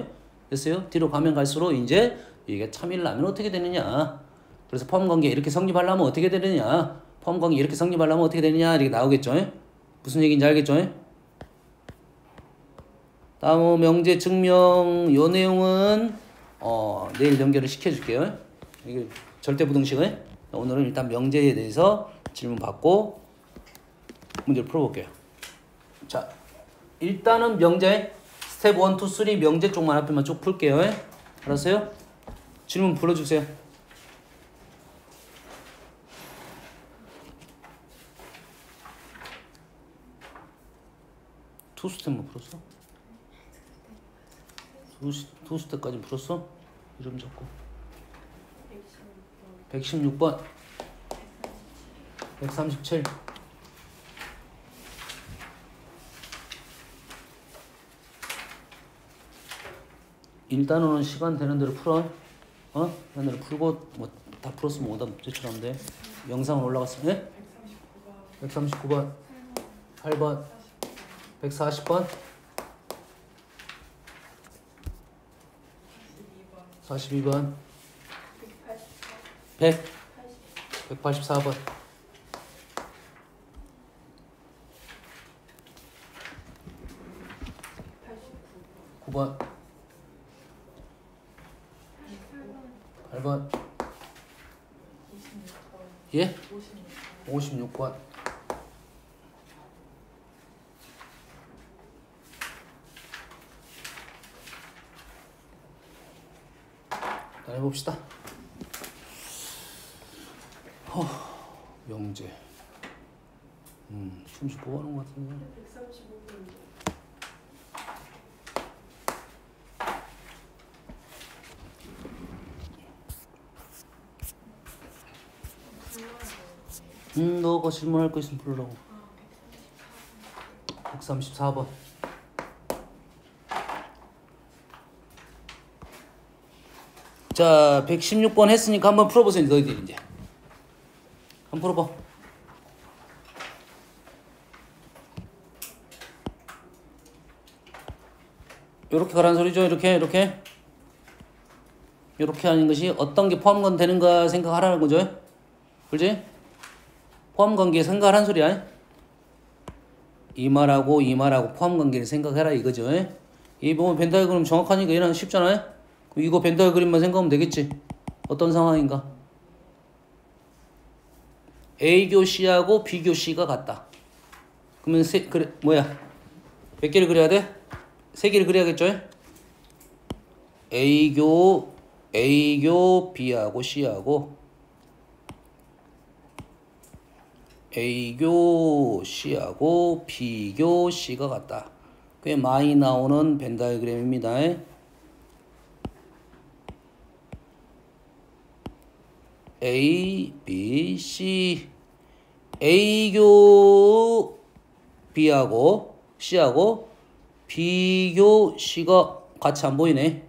됐어요? 뒤로 가면 갈수록 이제 이게 참이려면 어떻게 되느냐. 그래서 포함관계 이렇게 성립하려면 어떻게 되느냐. 포함관계 이렇게 성립하려면 어떻게 되느냐 이렇게 나오겠죠. 무슨 얘기인지 알겠죠? 다음 명제 증명 요 내용은 내일 연결을 시켜줄게요. 이게 절대부등식을 오늘은 일단 명제에 대해서 질문 받고 문제를 풀어볼게요. 자, 일단은 명제 스텝 1, 2, 3 명제 쪽만 앞에만 쭉 풀게요. 알았어요? 질문 불러주세요. 투 스텝만 풀었어? 투 스텝까지 풀었어? 이름 적고 116번 137 일단은 시간 되는 대로 풀어. 되는 대로 풀고 뭐 다 풀었으면 오답 제출하면 돼. 영상은 올라갔어. 네? 139번 8번 140번 42번 100 184번 9번 8번 예? 56번 해봅시다. 명제 점수 뽑아놓은 것 같은데. 135분. 너가 질문할 거 있으면 부르라고. 134번. 자, 116번 했으니까 한번 풀어보세요, 너희들 이제. 한번 풀어봐. 요렇게 가라는 소리죠, 이렇게. 요렇게 하는 것이 어떤 게 포함관 되는가 생각하라는 거죠. 그렇지? 포함관계 생각하라는 소리야. 이 말하고 포함관계를 생각해라 이거죠. 이 보면 벤 다이어그램 정확하니까 얘는 쉽잖아요. 이거 벤 다이어그램만 생각하면 되겠지. 어떤 상황인가? A교 C하고 B교 C가 같다. 그러면 몇 개를 그려야 돼? 3개를 그려야겠죠? A교 B하고 C하고 A교 C하고 B교 C가 같다. 꽤 많이 나오는 벤 다이어그램입니다. A, B, C A교 B하고 C하고 B교 C가 같이 안 보이네.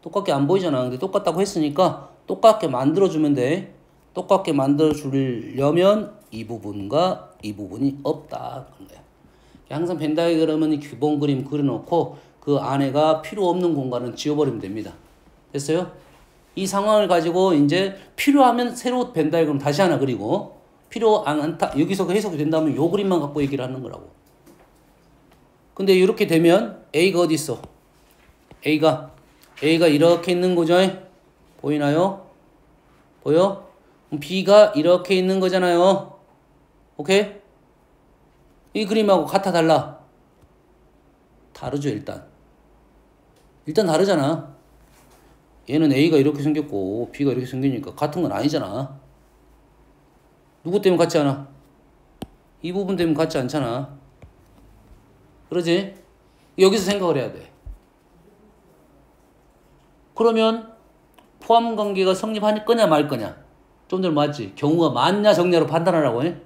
똑같게 안 보이잖아. 근데 똑같다고 했으니까 똑같게 만들어주면 돼. 똑같게 만들어주려면 이 부분과 이 부분이 없다. 그런 거야. 항상 벤 다이어그램은 기본 그림 그려놓고 그 안에가 필요 없는 공간은 지워버리면 됩니다. 됐어요? 이 상황을 가지고 이제 필요하면 새로 벤 다이어그램 다시 하나 그리고 필요 않다 여기서 해석이 된다면 요 그림만 갖고 얘기를 하는 거라고. 근데 이렇게 되면 A가 어디 있어? A가 이렇게 있는 거죠. 보이나요? 보여? B가 이렇게 있는 거잖아요. 오케이? 이 그림하고 같아 달라? 다르죠. 일단 다르잖아. 얘는 A가 이렇게 생겼고 B가 이렇게 생기니까 같은 건 아니잖아. 누구 때문에 같지 않아? 이 부분 때문에 같지 않잖아. 그러지? 여기서 생각을 해야 돼. 그러면 포함관계가 성립할 거냐 말 거냐? 좀 전에 맞지? 경우가 맞냐 정냐로 판단하라고 해.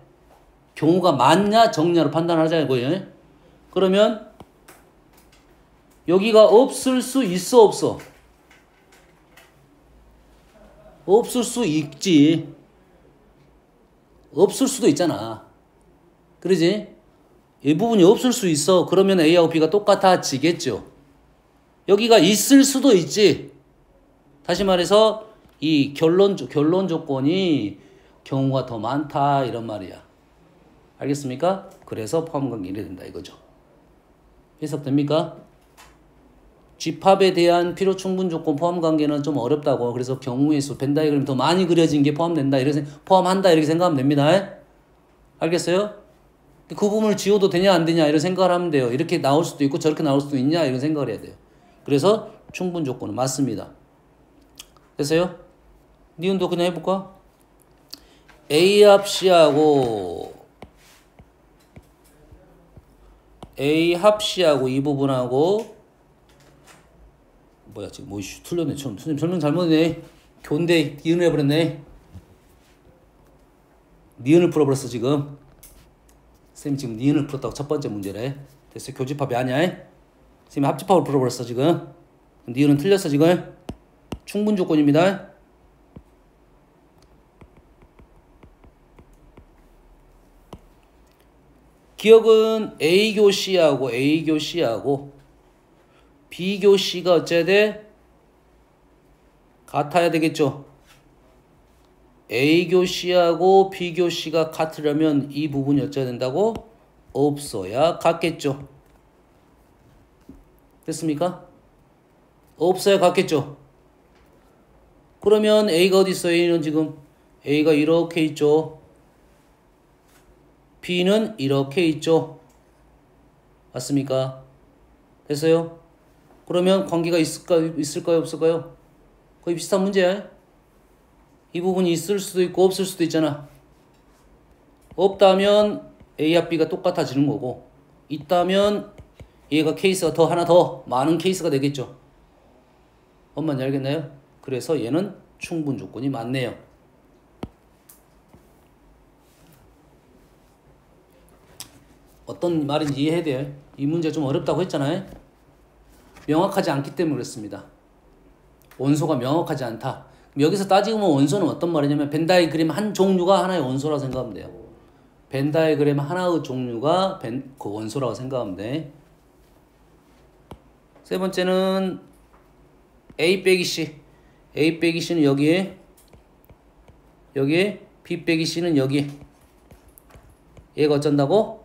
경우가 맞냐 정냐로 판단하자고 해. 그러면 여기가 없을 수 있어 없어? 없을 수 있지. 없을 수도 있잖아. 그러지? 이 부분이 없을 수 있어. 그러면 A하고 B가 똑같아지겠죠. 여기가 있을 수도 있지. 다시 말해서 이 결론 조건이 경우가 더 많다 이런 말이야. 알겠습니까? 그래서 포함관계 이래 된다 이거죠. 해석됩니까? 집합에 대한 필요 충분 조건 포함관계는 좀 어렵다고. 그래서 경우의 수, 벤 다이어그램 더 많이 그려진 게 포함된다. 포함한다 이렇게 생각하면 됩니다. 알겠어요? 그 부분을 지워도 되냐 안 되냐 이런 생각을 하면 돼요. 이렇게 나올 수도 있고 저렇게 나올 수도 있냐 이런 생각을 해야 돼요. 그래서 충분 조건은 맞습니다. 됐어요? 니은도 그냥 해볼까? A합 C하고 A합 C하고 이 부분하고 뭐야 지금 뭐 이슈 틀렸네. 선생님 설명 잘못했네. 교인데 니은을 해버렸네. 니은을 풀어버렸어 지금. 선생님 지금 니은을 풀었다고 첫 번째 문제래. 됐어. 교집합이 아니야. 선생님 합집합을 풀어버렸어 지금. 니은은 틀렸어 지금. 충분 조건입니다. 기억은 A교 C하고 B교 C가 어째야 돼? 같아야 되겠죠. A교 C하고 B교 C가 같으려면 이 부분이 어째야 된다고? 없어야 같겠죠. 됐습니까? 없어야 같겠죠. 그러면 A가 어디 있어요? A는 지금 A가 이렇게 있죠. B는 이렇게 있죠. 맞습니까? 됐어요? 그러면 관계가 있을까요? 없을까요? 거의 비슷한 문제야. 이 부분이 있을 수도 있고 없을 수도 있잖아. 없다면 A와 B가 똑같아지는 거고 있다면 얘가 케이스가 더 하나 더 많은 케이스가 되겠죠. 뭔 말인지 알겠나요? 그래서 얘는 충분 조건이 맞네요. 어떤 말인지 이해해야 돼요. 이 문제 좀 어렵다고 했잖아요. 명확하지 않기 때문에 그렇습니다. 원소가 명확하지 않다. 여기서 따지면 원소는 어떤 말이냐면 벤 다이그램 한 종류가 하나의 원소라고 생각하면 돼요. 벤 다이그램 하나의 종류가 그 원소라고 생각하면 돼. 세 번째는 A 빼기 C. A 빼기 C는 여기에 B 빼기 C는 여기. 얘가 어쩐다고?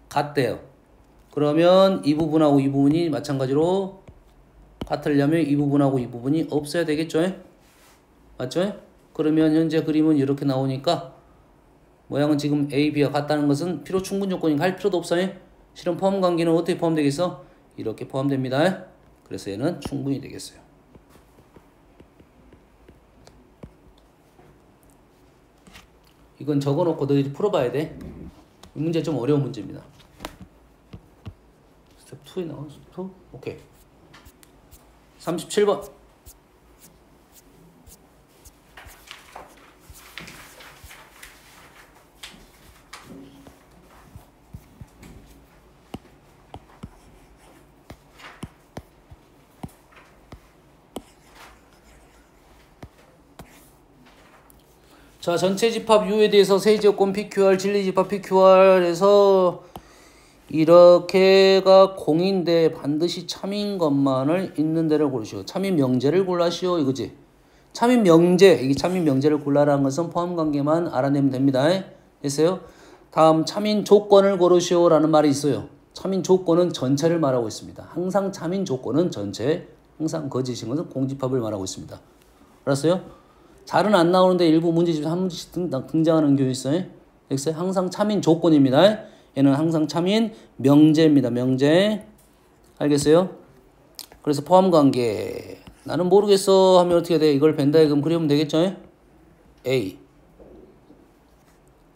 같대요. 그러면 이 부분하고 이 부분이 마찬가지로 같으려면 이 부분하고 이 부분이 없어야 되겠죠? 맞죠? 그러면 현재 그림은 이렇게 나오니까 모양은 지금 A, B가 같다는 것은 필요 충분 조건이 할 필요도 없어요. 실험 포함 관계는 어떻게 포함되겠어? 이렇게 포함됩니다. 그래서 얘는 충분히 되겠어요. 이건 적어놓고 너희들이 풀어봐야 돼. 이 문제 좀 어려운 문제입니다. 스텝 2에 나온 스텝 2? 오케이. 37번. 자, 전체 집합 U에 대해서 세제곱권 PQR, 진리집합 PQR에서 이렇게가 공인데 반드시 참인 것만을 있는 데를 고르시오. 참인 명제를 골라시오 이거지. 참인 명제, 이게 참인 명제를 골라라는 것은 포함관계만 알아내면 됩니다. 됐어요? 다음 참인 조건을 고르시오 라는 말이 있어요. 참인 조건은 전체를 말하고 있습니다. 항상 참인 조건은 전체, 항상 거짓인 것은 공집합을 말하고 있습니다. 알았어요? 잘은 안 나오는데 일부 문제집에 한 문제씩 등장하는 경우 있어요. 됐어요? 항상 참인 조건입니다. 얘는 항상 참인 명제입니다. 명제. 알겠어요? 그래서 포함관계. 나는 모르겠어 하면 어떻게 돼? 이걸 벤 다이그램 그리면 되겠죠? A.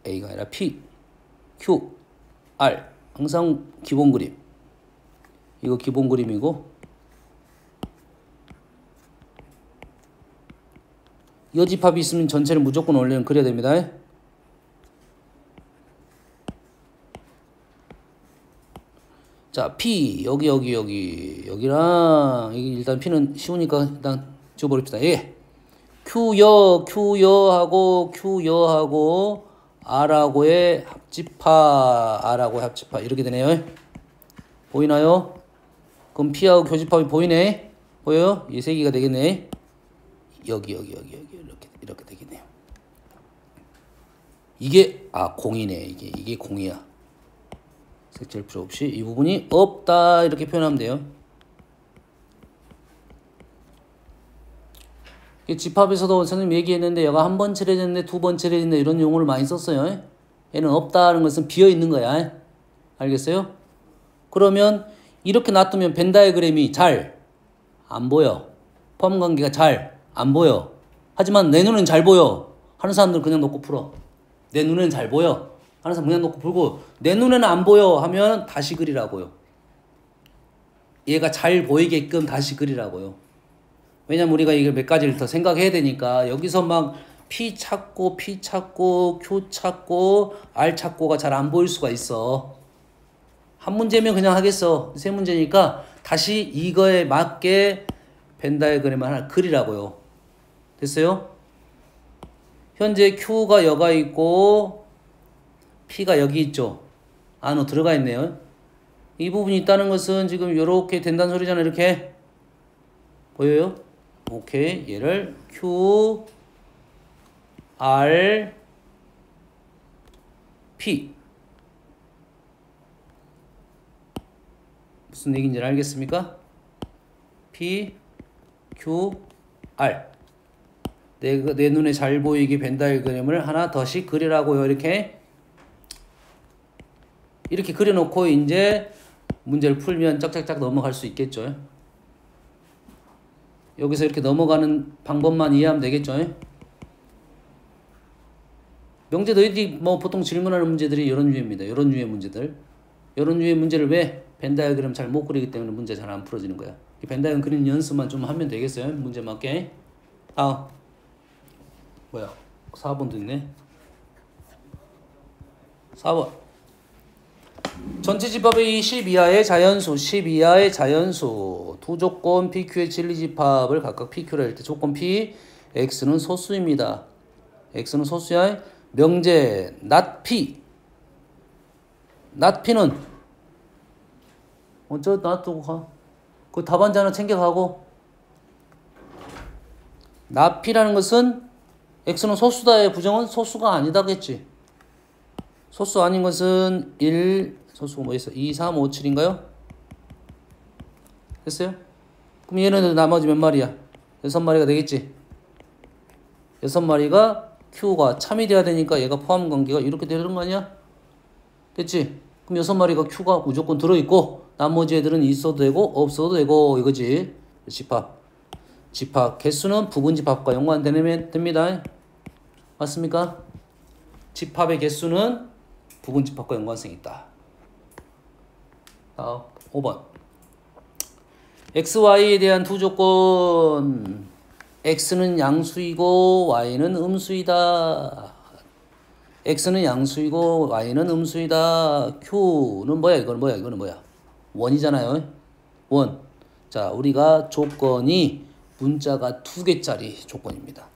A가 아니라 P, Q, R. 항상 기본 그림. 이거 기본 그림이고 여집합이 있으면 전체를 무조건 원래는 그려야 됩니다. 자, P 여기랑 일단 P는 쉬우니까 일단 지워버립시다. 예. Q여하고 R하고의 합집합 이렇게 되네요. 보이나요? 그럼 P하고 교집합이 보이네. 보여요? 이 세 개가 되겠네. 여기 이렇게 되겠네요. 이게 공이네. 이게 공이야. 색칠 필요 없이 이 부분이 없다 이렇게 표현하면 돼요. 집합에서도 선생님 얘기했는데 얘가 한 번 칠해졌네, 두 번 칠해졌네 이런 용어를 많이 썼어요. 얘는 없다는 것은 비어 있는 거야. 알겠어요? 그러면 이렇게 놔두면 벤 다이그램이 잘 안 보여. 포함 관계가 잘 안 보여. 하지만 내 눈엔 잘 보여. 하는 사람들 그냥 놓고 풀어. 내 눈엔 잘 보여. 하는 사람 그냥 놓고 풀고 내 눈에는 안 보여 하면 다시 그리라고요. 얘가 잘 보이게끔 다시 그리라고요. 왜냐면 우리가 이걸 몇 가지를 더 생각해야 되니까 여기서 막 P 찾고 Q 찾고 R 찾고가 잘 안 보일 수가 있어. 한 문제면 그냥 하겠어. 세 문제니까 다시 이거에 맞게 벤 다이그램을 하나 그리라고요. 됐어요? 현재 Q가 여가 있고 P가 여기 있죠. 안으로 들어가 있네요. 이 부분이 있다는 것은 지금 이렇게 된다는 소리잖아요. 이렇게 보여요? 오케이. 얘를 Q, R, P 무슨 얘기인지 알겠습니까? P, Q, R 내 눈에 잘 보이게 벤 다이그램을 하나 더씩 그리라고요. 이렇게 그려놓고 이제 문제를 풀면 짝짝짝 넘어갈 수 있겠죠. 여기서 이렇게 넘어가는 방법만 이해하면 되겠죠. 명제 너희들이 뭐 보통 질문하는 문제들이 이런 류입니다. 이런 류의 문제들. 이런 류의 문제를 왜? 벤 다이어그램 잘 못 그리기 때문에 문제 잘 안 풀어지는 거야. 이 벤 다이어그램 그리는 연습만 좀 하면 되겠어요? 문제 맞게. 다음. 뭐야? 4번도 있네. 4번. 전체 집합의 10 이하의 자연수, 10 이하의 자연수 두 조건 PQ의 진리 집합을 각각 PQ라 할 때 조건 P, X는 소수입니다. X는 소수야. 명제 not P. not P는 먼저 놔두고 가. 그 답안지 하나 챙겨가고. not P라는 것은 X는 소수다의 부정은 소수가 아니다겠지. 소수 아닌 것은 1, 소수가 뭐 있어? 2, 3, 5, 7인가요? 됐어요? 그럼 얘는 나머지 몇 마리야? 6마리가 되겠지? 6마리가 Q가 참이 돼야 되니까 얘가 포함 관계가 이렇게 되는 거 아니야? 됐지? 그럼 6마리가 Q가 무조건 들어있고 나머지 애들은 있어도 되고 없어도 되고 이거지. 집합. 집합 개수는 부분 집합과 연관되면 됩니다. 맞습니까? 집합의 개수는 부분 집합과 연관성이 있다. 다음 5번. x, y에 대한 두 조건. x는 양수이고 y는 음수이다. x는 양수이고 y는 음수이다. q는 뭐야? 이거는 뭐야? 이거는 뭐야? 원이잖아요. 원. 자, 우리가 조건이 문자가 2개짜리 조건입니다.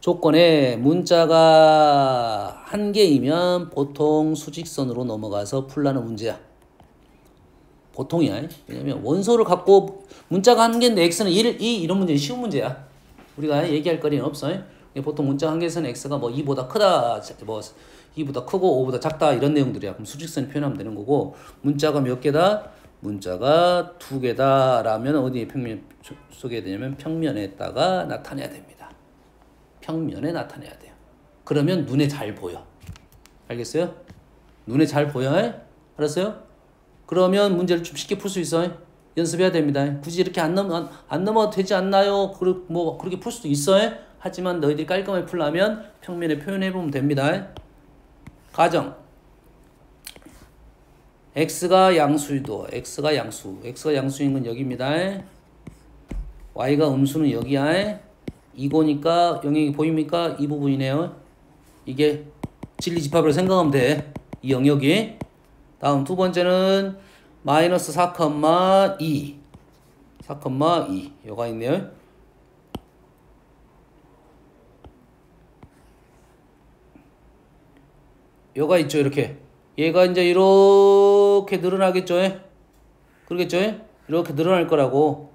조건에 문자가 1개이면 보통 수직선으로 넘어가서 풀라는 문제야. 보통이야. 왜냐면 원소를 갖고 문자가 1개인데 x는 1, 2 이런 문제는 쉬운 문제야. 우리가 얘기할 거리는 없어. 보통 문자 1개에서는 x가 뭐 2보다 크다, 뭐 2보다 크고 5보다 작다 이런 내용들이야. 그럼 수직선을 표현하면 되는 거고 문자가 몇 개다? 문자가 2개다 라면 어디에 평면 속에 되냐면 평면에다가 나타내야 됩니다. 평면에 나타내야 돼요. 그러면 눈에 잘 보여. 알겠어요? 눈에 잘 보여. 알았어요? 그러면 문제를 좀 쉽게 풀 수 있어. 연습해야 됩니다. 굳이 이렇게 안 넘어도 되지 않나요? 뭐 그렇게 풀 수도 있어. 하지만 너희들이 깔끔하게 풀려면 평면에 표현해보면 됩니다. 가정. x가 양수이도 x가 양수인 건 여기입니다. y가 음수는 여기야. 이거니까 영역이 보입니까? 이 부분이네요. 이게 진리 집합으로 생각하면 돼. 이 영역이. 다음 두 번째는 마이너스 4,2 4,2 여가 있네요. 여가 있죠. 이렇게 얘가 이제 이렇게 늘어나겠죠. 그러겠죠. 이렇게 늘어날 거라고.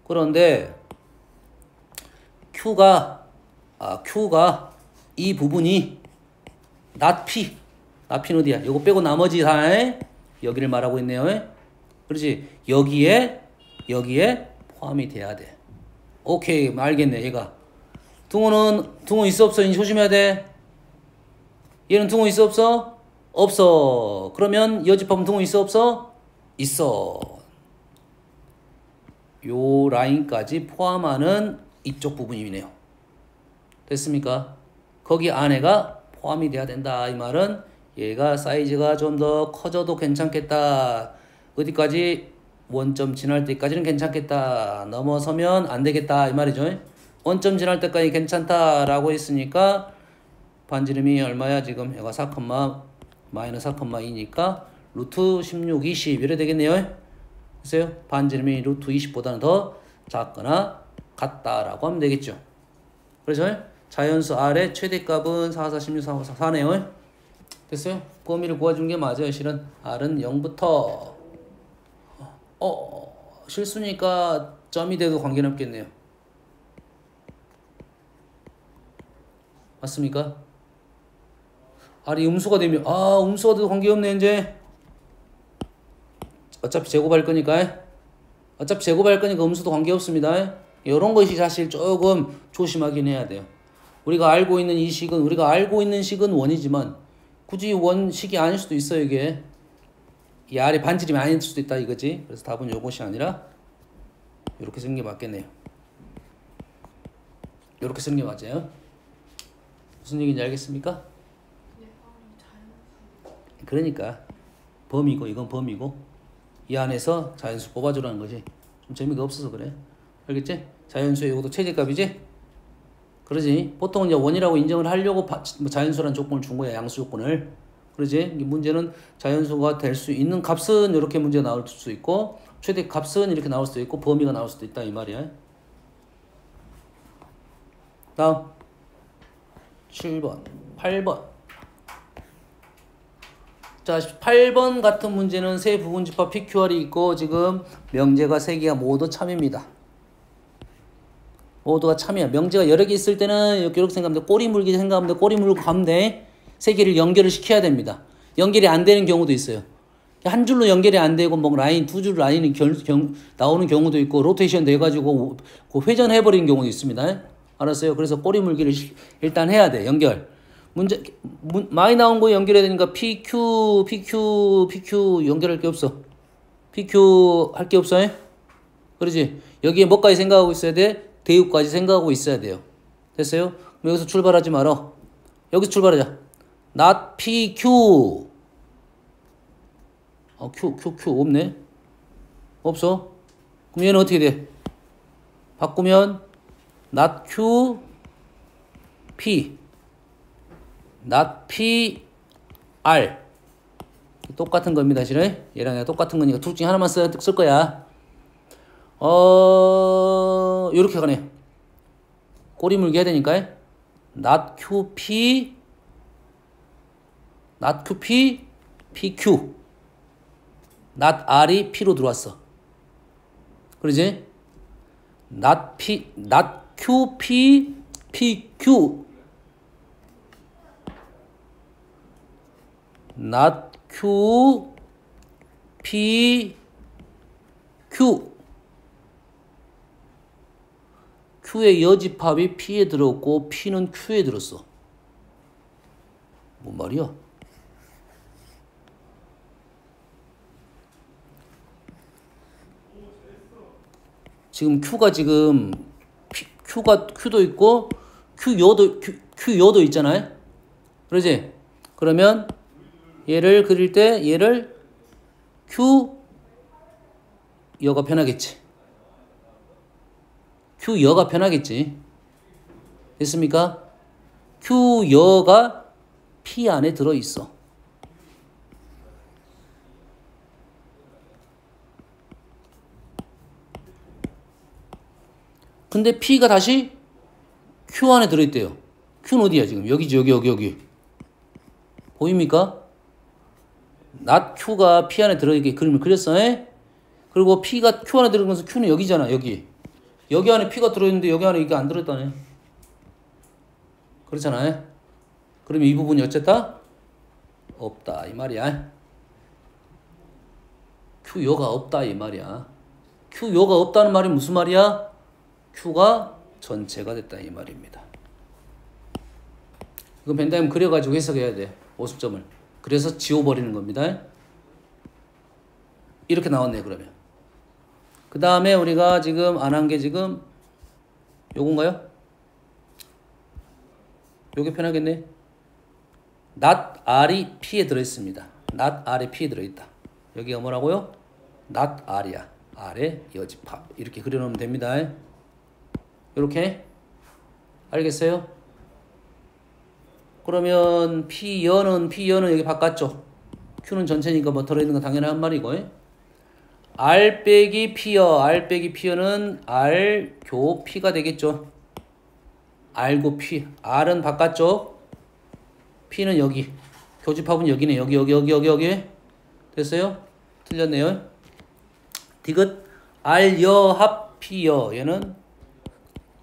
그런데 Q가 이 부분이 not P. not P는 어디야? 요거 빼고 나머지 다 여기를 말하고 있네요. 그렇지? 여기에 포함이 돼야 돼. 오케이, 알겠네. 얘가 등호 있어 없어? 이제 조심해야 돼. 얘는 등호 있어 없어? 없어. 그러면 여집합은 등호 있어 없어? 있어. 요 라인까지 포함하는 이쪽 부분이네요. 됐습니까? 거기 안에가 포함이 돼야 된다. 이 말은 얘가 사이즈가 좀 더 커져도 괜찮겠다. 어디까지? 원점 지날 때까지는 괜찮겠다. 넘어서면 안 되겠다. 이 말이죠. 원점 지날 때까지 괜찮다라고 했으니까 반지름이 얼마야? 지금 얘가 4, 마이너스 4,2니까 루트 16, 20 이래 되겠네요. 그래서요. 반지름이 루트 20보다는 더 작거나 같다라고 하면 되겠죠. 그래서 자연수 R의 최대값은 4, 4, 16, 4, 4, 4네요. 됐어요? 범위를 구해준 게 맞아요. 실은 R은 0부터 실수니까 점이 돼도 관계는 없겠네요. 맞습니까? R이 음수가 되면 음수가 돼도 관계없네. 이제 어차피 제곱할 거니까 음수도 관계없습니다. 이런 것이 사실 조금 조심하긴 해야 돼요. 우리가 알고 있는 식은 원이지만 굳이 원식이 아닐 수도 있어요. 이게 이 아래 반지름이 아닐 수도 있다 이거지. 그래서 답은 요것이 아니라 이렇게 쓰는 게 맞겠네요. 이렇게 쓰는 게 맞아요. 무슨 얘기인지 알겠습니까? 네, 자연수. 그러니까 범이고 이건 범이고 이 안에서 자연수 뽑아주라는 거지. 좀 재미가 없어서 그래. 알겠지? 자연수의 이것도 최저값이지? 그러지? 보통 이제 원이라고 인정을 하려고 자연수라는 조건을 준 거야. 양수 조건을. 그러지? 이 문제는 자연수가 될 수 있는 값은 이렇게 문제가 나올 수 있고 최대 값은 이렇게 나올 수도 있고 범위가 나올 수도 있다 이 말이야. 다음 7번 8번 자 8번 같은 문제는 세 부분집합 PQR이 있고 지금 명제가 3개가 모두 참입니다. 모두가 참이야. 명제가 여러 개 있을 때는 이렇게 생각하면 돼. 꼬리 물기 생각하면 돼. 꼬리 물고 가면 돼. 3개를 연결을 시켜야 됩니다. 연결이 안 되는 경우도 있어요. 한 줄로 연결이 안 되고 뭐 라인 두 줄 라인이 나오는 경우도 있고 로테이션 돼가지고 회전해버리는 경우도 있습니다. 알았어요? 그래서 꼬리 물기를 일단 해야 돼. 연결. 문제 많이 나온 거 연결해야 되니까 PQ 연결할 게 없어. PQ 할 게 없어. 그러지? 여기에 뭐까지 생각하고 있어야 돼? 대입까지 생각하고 있어야 돼요. 됐어요? 그럼 여기서 출발하지 말어. 여기서 출발하자. not PQ. Q 없네. 없어. 그럼 얘는 어떻게 돼? 바꾸면 not Q P not P R 똑같은 겁니다. 실은 얘랑 얘가 똑같은 거니까 둘 중에 하나만 쓸 거야. 요렇게 가네. 꼬리 물기 해야 되니까 not QP PQ not R이 P로 들어왔어. 그러지? not QP PQ not Q P Q Q의 여집합이 P에 들었고 P는 Q에 들었어. 뭔 말이야? 지금 Q가 지금 Q도 있고 Q여도 있잖아요. 그러지? 그러면 얘를 그릴 때 얘를 Q여가 편하겠지. Q여가 편하겠지. 됐습니까? Q여가 P 안에 들어있어. 근데 P가 다시 Q 안에 들어있대요. Q는 어디야 지금? 여기지 여기. 보입니까? not Q가 P 안에 들어있게 그림을 그렸어. 그리고 P가 Q 안에 들어가면서 Q는 여기잖아. 여기 안에 P가 들어있는데 여기 안에 이게 안 들어있다네. 그렇잖아요. 그러면 이 부분이 어쨌다? 없다 이 말이야. Q여가 없다 이 말이야. Q여가 없다는 말이 무슨 말이야? Q가 전체가 됐다 이 말입니다. 이거 벤다이엄 그려가지고 해석해야 돼. 50점을. 그래서 지워버리는 겁니다. 이렇게 나왔네 그러면. 그 다음에 우리가 지금 안 한 게 지금 요건가요? 요게 편하겠네. not R이 P에 들어있습니다. not R이 P에 들어있다. 여기가 뭐라고요? not R이야. R의 여집합. 이렇게 그려놓으면 됩니다. 이렇게 알겠어요? 그러면 P여는 여기 바꿨죠. Q는 전체니까 뭐 들어있는 건 당연한 말이고. R 빼기 P여는 R 교 P가 되겠죠. R고 P. R은 바꿨죠. P는 여기. 교집합은 여기네. 여기. 됐어요? 틀렸네요. 디귿 R여 합 P여. 얘는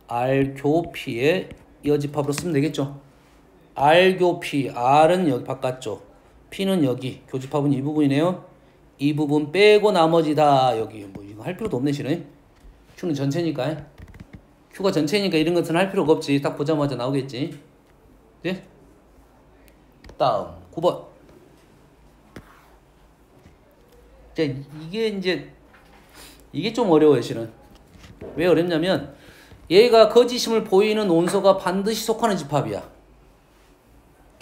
R교 P의 여집합으로 쓰면 되겠죠. R교 P. R은 여기 바꿨죠. P는 여기. 교집합은 이 부분이네요. 이 부분 빼고 나머지 다 여기. 뭐 이거 할 필요도 없네 실은. Q는 전체니까. Q가 전체니까 이런 것은 할 필요가 없지. 딱 보자마자 나오겠지. 네? 다음 9번. 이게 좀 어려워요 실은. 왜 어렵냐면 얘가 거짓임을 보이는 온소가 반드시 속하는 집합이야.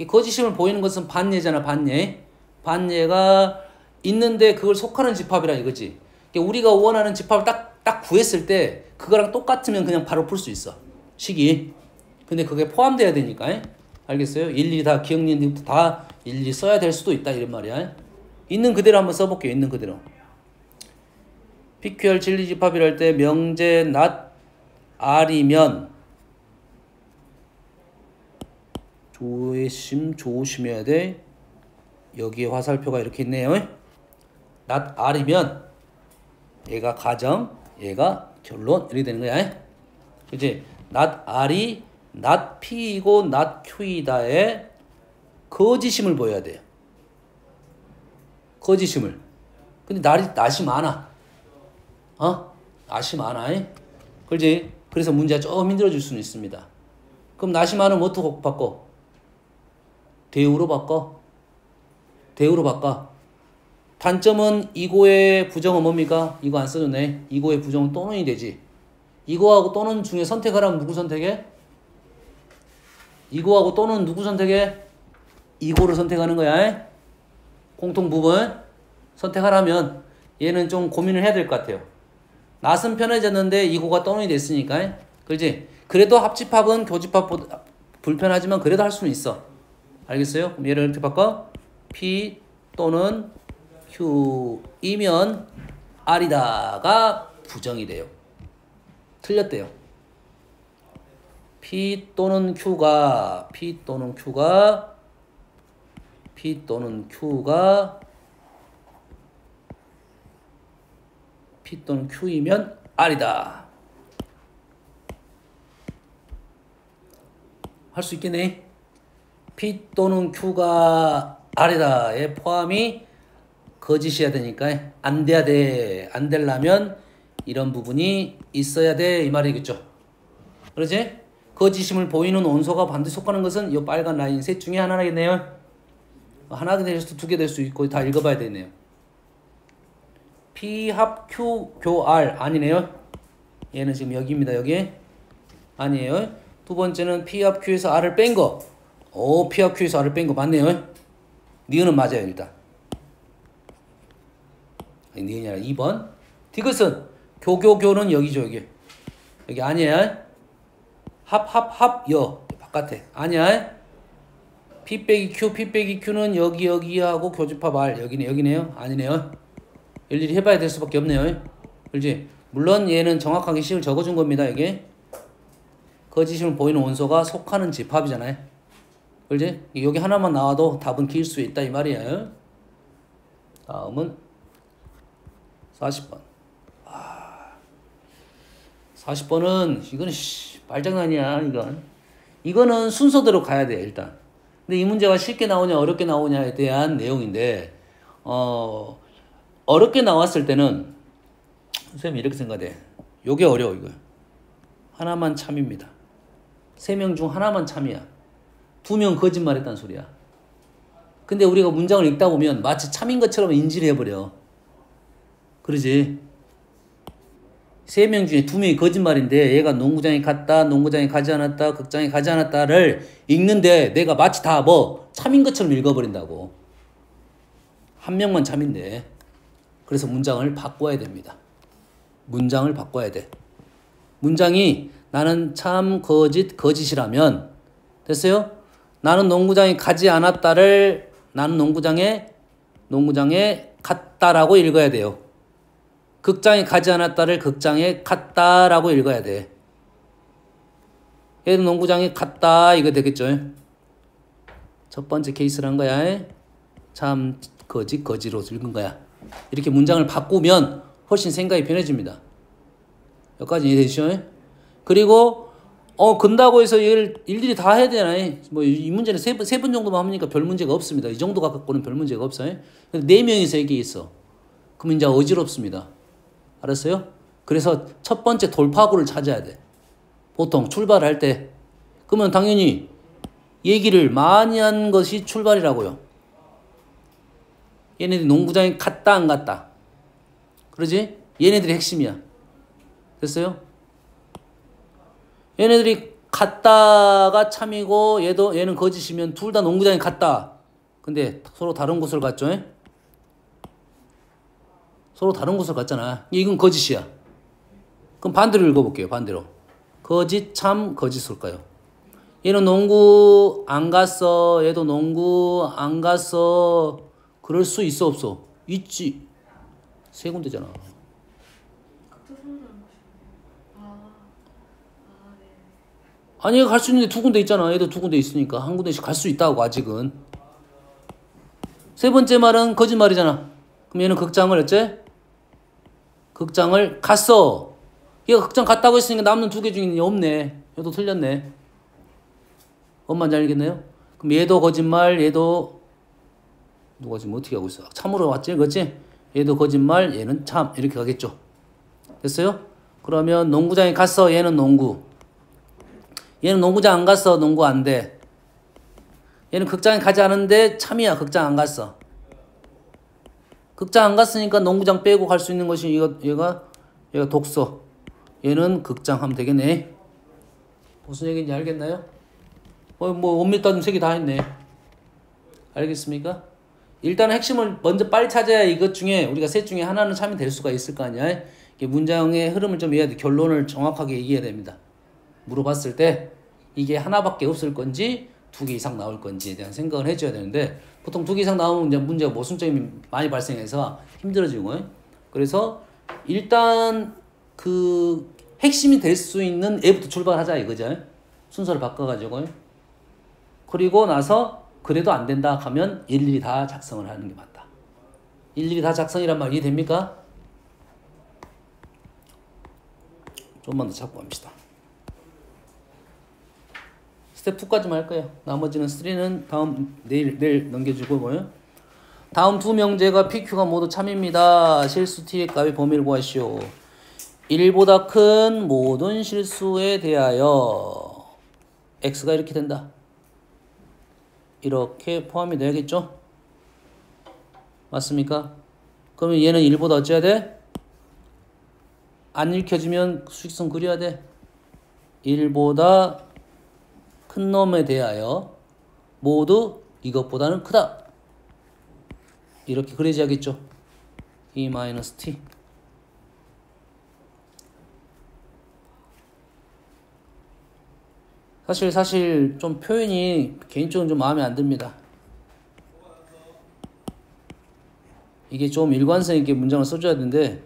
거짓임을 보이는 것은 반예잖아, 반예. 반예가 있는데 그걸 속하는 집합이라 이거지. 우리가 원하는 집합을 딱 구했을 때 그거랑 똑같으면 그냥 바로 풀 수 있어. 식이. 근데 그게 포함돼야 되니까. 알겠어요? 일일이 다 기억니은부터 다 일일이 써야 될 수도 있다 이런 말이야. 있는 그대로 한번 써볼게요. 있는 그대로. PQR 진리집합이라 할 때 명제 not R이면 조심해야 돼. 여기에 화살표가 이렇게 있네요. not R이면 얘가 가정, 얘가 결론 이렇게 되는 거야. 그치? not R이 not P이고 not Q이다에 거짓임을 보여야 돼요. 거짓임을. 근데 낫이 많아. 낫이 많아. 그렇지? 그래서 문제가 조금 힘들어질 수는 있습니다. 그럼 낫이 많으면 어떻게 바꿔? 대우로 바꿔. 대우로 바꿔. 단점은 이거의 부정은 뭡니까? 이거 안 써줬네. 이거의 부정은 또는이 되지. 이거하고 또는 중에 선택하라면 누구 선택해? 이거하고 또는 누구 선택해? 이거를 선택하는 거야. 공통 부분 선택하라면 얘는 좀 고민을 해야 될 것 같아요. 낫은 편해졌는데 이거가 또는이 됐으니까. 그렇지? 그래도 합집합은 교집합보다 불편하지만 그래도 할 수는 있어. 알겠어요? 그럼 얘를 이렇게 바꿔. P 또는 Q이면 R이다가 부정이 돼요. 틀렸대요. P 또는 Q가 Q이면 R이다. 할 수 있겠네. P 또는 Q가 R이다에 포함이 거짓이어야 되니까 안 돼야 돼. 안 되려면 이런 부분이 있어야 돼. 이 말이겠죠. 그렇지? 거짓임을 보이는 원소가 반드시 속하는 것은 이 빨간 라인 셋 중에 하나겠네요. 하나 될 수도 두 개 될 수 있고 다 읽어봐야 되네요. P 합 Q 교 R 아니네요. 얘는 지금 여기입니다. 여기 아니에요. 두 번째는 P 합 Q에서 R을 뺀 거. P 합 Q에서 R을 뺀 거 맞네요. 니은은 맞아요. 일단 니은이 아니라 2번. 디귿은 교는 여기죠. 여기 아니야. 합 바깥에 아니야. P 빼기 Q는 여기 하고 교집합 R 여기네요. 아니네요. 일일이 해봐야 될 수밖에 없네요. 그렇지? 물론 얘는 정확하게 식을 적어준 겁니다. 이게 거짓임을 보이는 원소가 속하는 집합이잖아요. 그렇지? 여기 하나만 나와도 답은 길 수 있다 이 말이에요. 다음은 40번. 40번은 이거는 말장난이야. 이거는 순서대로 가야 돼 일단. 근데 이 문제가 쉽게 나오냐 어렵게 나오냐에 대한 내용인데 어렵게 나왔을 때는 선생님이 이렇게 생각해. 요게 어려워. 이거 하나만 참입니다. 3명 중 하나만 참이야. 2명 거짓말했다는 소리야. 근데 우리가 문장을 읽다 보면 마치 참인 것처럼 인지를 해버려. 그러지? 3명 중에 2명이 거짓말인데 얘가 농구장에 갔다, 농구장에 가지 않았다, 극장에 가지 않았다를 읽는데 내가 마치 다 참인 것처럼 읽어버린다고. 한 명만 참인데. 그래서 문장을 바꿔야 됩니다. 문장을 바꿔야 돼. 문장이 나는 참 거짓이라면 됐어요? 나는 농구장에 가지 않았다를 나는 농구장에 갔다라고 읽어야 돼요. 극장에 가지 않았다를 극장에 갔다라고 읽어야 돼. 얘는 농구장에 갔다 이거 되겠죠. 첫 번째 케이스를 한 거야. 참 거지로 읽은 거야. 이렇게 문장을 바꾸면 훨씬 생각이 편해집니다. 여기까지 이해되시죠? 그리고 근다고 해서 얘를 일일이 다 해야 되나요? 이 문제는 세 번 정도만 하니까 별 문제가 없습니다. 이 정도 갖고는 별 문제가 없어요. 4명이서 얘기해 있어. 그럼 이제 어지럽습니다. 알았어요? 그래서 첫 번째 돌파구를 찾아야 돼. 보통 출발할 때. 그러면 당연히 얘기를 많이 한 것이 출발이라고요. 얘네들이 농구장에 갔다 안 갔다. 그러지? 얘네들이 핵심이야. 됐어요? 얘네들이 같다가 참이고 얘는 거짓이면 둘 다 농구장에 갔다. 근데 서로 다른 곳을 갔죠. 서로 다른 곳을 갔잖아. 이건 거짓이야. 그럼 반대로 읽어볼게요. 반대로. 거짓, 참, 거짓일까요? 얘는 농구 안 갔어. 얘도 농구 안 갔어. 그럴 수 있어 없어? 있지. 세 군데잖아. 각자 설명하는 것이네요. 네. 아니 갈 수 있는데 두 군데 있잖아. 얘도 두 군데 있으니까 한 군데씩 갈 수 있다고 아직은. 세 번째 말은 거짓말이잖아. 그럼 얘는 극장을 어째? 극장을 갔어. 얘가 극장 갔다고 했으니까 남는 두 개 중에 없네. 얘도 틀렸네. 뭔 말인지 알겠네요? 그럼 얘도 거짓말, 얘도 누가 지금 어떻게 하고 있어? 참으로 왔지? 그렇지? 얘도 거짓말, 얘는 참 이렇게 가겠죠. 됐어요? 그러면 농구장에 갔어. 얘는 농구. 얘는 농구장 안 갔어. 농구 안 돼. 얘는 극장에 가지 않은데 참이야. 극장 안 갔어. 극장 안 갔으니까 농구장 빼고 갈 수 있는 것이 얘가 독서. 얘는 극장 하면 되겠네. 무슨 얘기인지 알겠나요? 뭐 엄밀따지면 세 개 다 했네. 알겠습니까? 일단 핵심을 먼저 빨리 찾아야 이것 중에 우리가 셋 중에 하나는 참이 될 수가 있을 거 아니야. 문장의 흐름을 좀 이해해야 돼. 결론을 정확하게 얘기해야 됩니다. 물어봤을 때 이게 하나밖에 없을 건지 두 개 이상 나올 건지에 대한 생각을 해줘야 되는데 보통 두 개 이상 나오면 이제 문제가 모순점이 많이 발생해서 힘들어지고 그래서 일단 그 핵심이 될 수 있는 애부터 출발하자 이거죠. 순서를 바꿔가지고 그리고 나서 그래도 안 된다 하면 일일이 다 작성을 하는 게 맞다. 일일이 다 작성이란 말 이해됩니까? 좀만 더 잡고 갑시다. 스텝 2까지만 할 거예요. 나머지는 3는 다음 내일 넘겨주고 뭐요? 다음 두 명제가 PQ가 모두 참입니다. 실수 T의 값의 범위를 구하시오. 1보다 큰 모든 실수에 대하여 X가 이렇게 된다. 이렇게 포함이 돼야겠죠? 맞습니까? 그러면 얘는 1보다 어째야 돼? 안 읽혀지면 수직선 그려야 돼. 1보다 큰 놈에 대하여 모두 이것보다는 크다. 이렇게 그려져야겠죠? E-T. 사실 좀 표현이 개인적으로 좀 마음에 안 듭니다. 이게 좀 일관성 있게 문장을 써줘야 되는데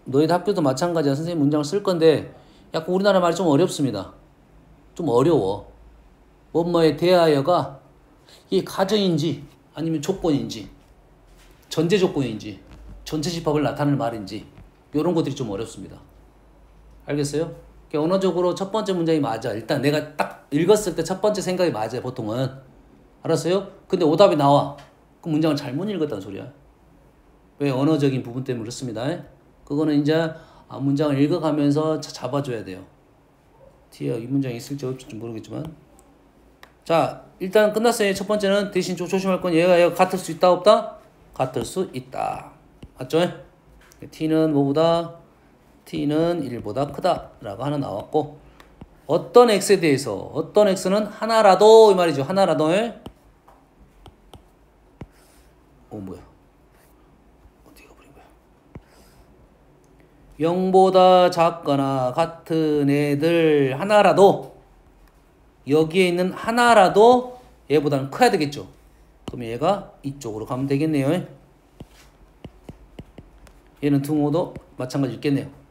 너희들 학교도 마찬가지야. 선생님 문장을 쓸 건데 약간 우리나라 말이 좀 어렵습니다. 좀 어려워. 뭐뭐에 대하여가 이게 가정인지 아니면 조건인지 전제 조건인지 전체 집합을 나타내는 말인지 이런 것들이 좀 어렵습니다. 알겠어요? 언어적으로 첫 번째 문장이 맞아. 일단 내가 딱 읽었을 때 첫 번째 생각이 맞아요. 보통은. 알았어요? 근데 오답이 나와. 그 문장을 잘못 읽었다는 소리야. 왜? 언어적인 부분 때문에 그렇습니다. 그거는 이제 문장을 읽어가면서 잡아줘야 돼요. 뒤에 이 문장이 있을지 없을지 모르겠지만 자 일단 끝났어요. 첫 번째는 대신 조심할 건 얘가 같을 수 있다 없다? 같을 수 있다. 맞죠? T는 뭐보다? T는 1보다 크다 라고 하나 나왔고 어떤 X에 대해서 어떤 X는 하나라도 이 말이죠. 하나라도 뭐야 어디 가버린 거야. 0보다 작거나 같은 애들 하나라도 여기에 있는 하나라도 얘보다는 커야 되겠죠. 그럼 얘가 이쪽으로 가면 되겠네요. 얘는 등호도 마찬가지 있겠네요.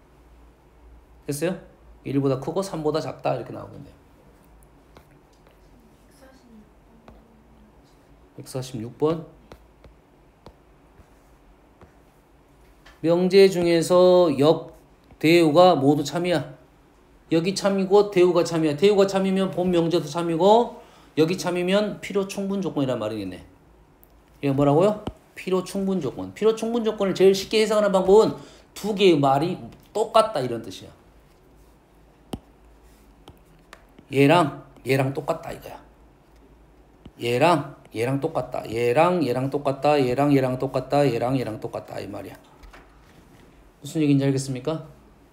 됐어요? 1보다 크고 3보다 작다 이렇게 나오겠네요. 146번 명제 중에서 역, 대우가 모두 참이야. 여기 참이고 대우가 참이야. 대우가 참이면 본 명제도 참이고 여기 참이면 필요 충분 조건이란 말이겠네. 이게 뭐라고요? 필요 충분 조건. 필요 충분 조건을 제일 쉽게 해석하는 방법은 두 개의 말이 똑같다 이런 뜻이야. 얘랑 똑같다 이거야. 얘랑 똑같다. 얘랑 똑같다. 얘랑 똑같다. 얘랑 똑같다 이 말이야. 무슨 얘기인지 알겠습니까?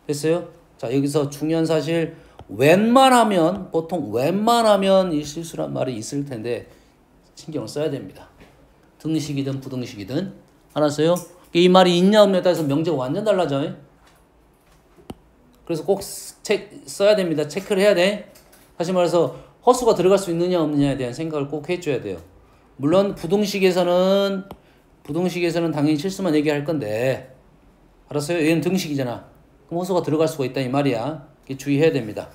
됐어요? 자 여기서 중요한 사실 웬만하면 보통 웬만하면 이 실수란 말이 있을 텐데 신경을 써야 됩니다. 등식이든 부등식이든. 알았어요? 이 말이 있냐 없냐에 따라서 명제가 완전 달라져. 그래서 꼭 써야 됩니다. 체크를 해야 돼. 다시 말해서 허수가 들어갈 수 있느냐 없느냐에 대한 생각을 꼭 해줘야 돼요. 물론 부등식에서는 당연히 실수만 얘기할 건데, 알았어요? 얘는 등식이잖아. 그럼 허수가 들어갈 수가 있다 이 말이야. 주의해야 됩니다.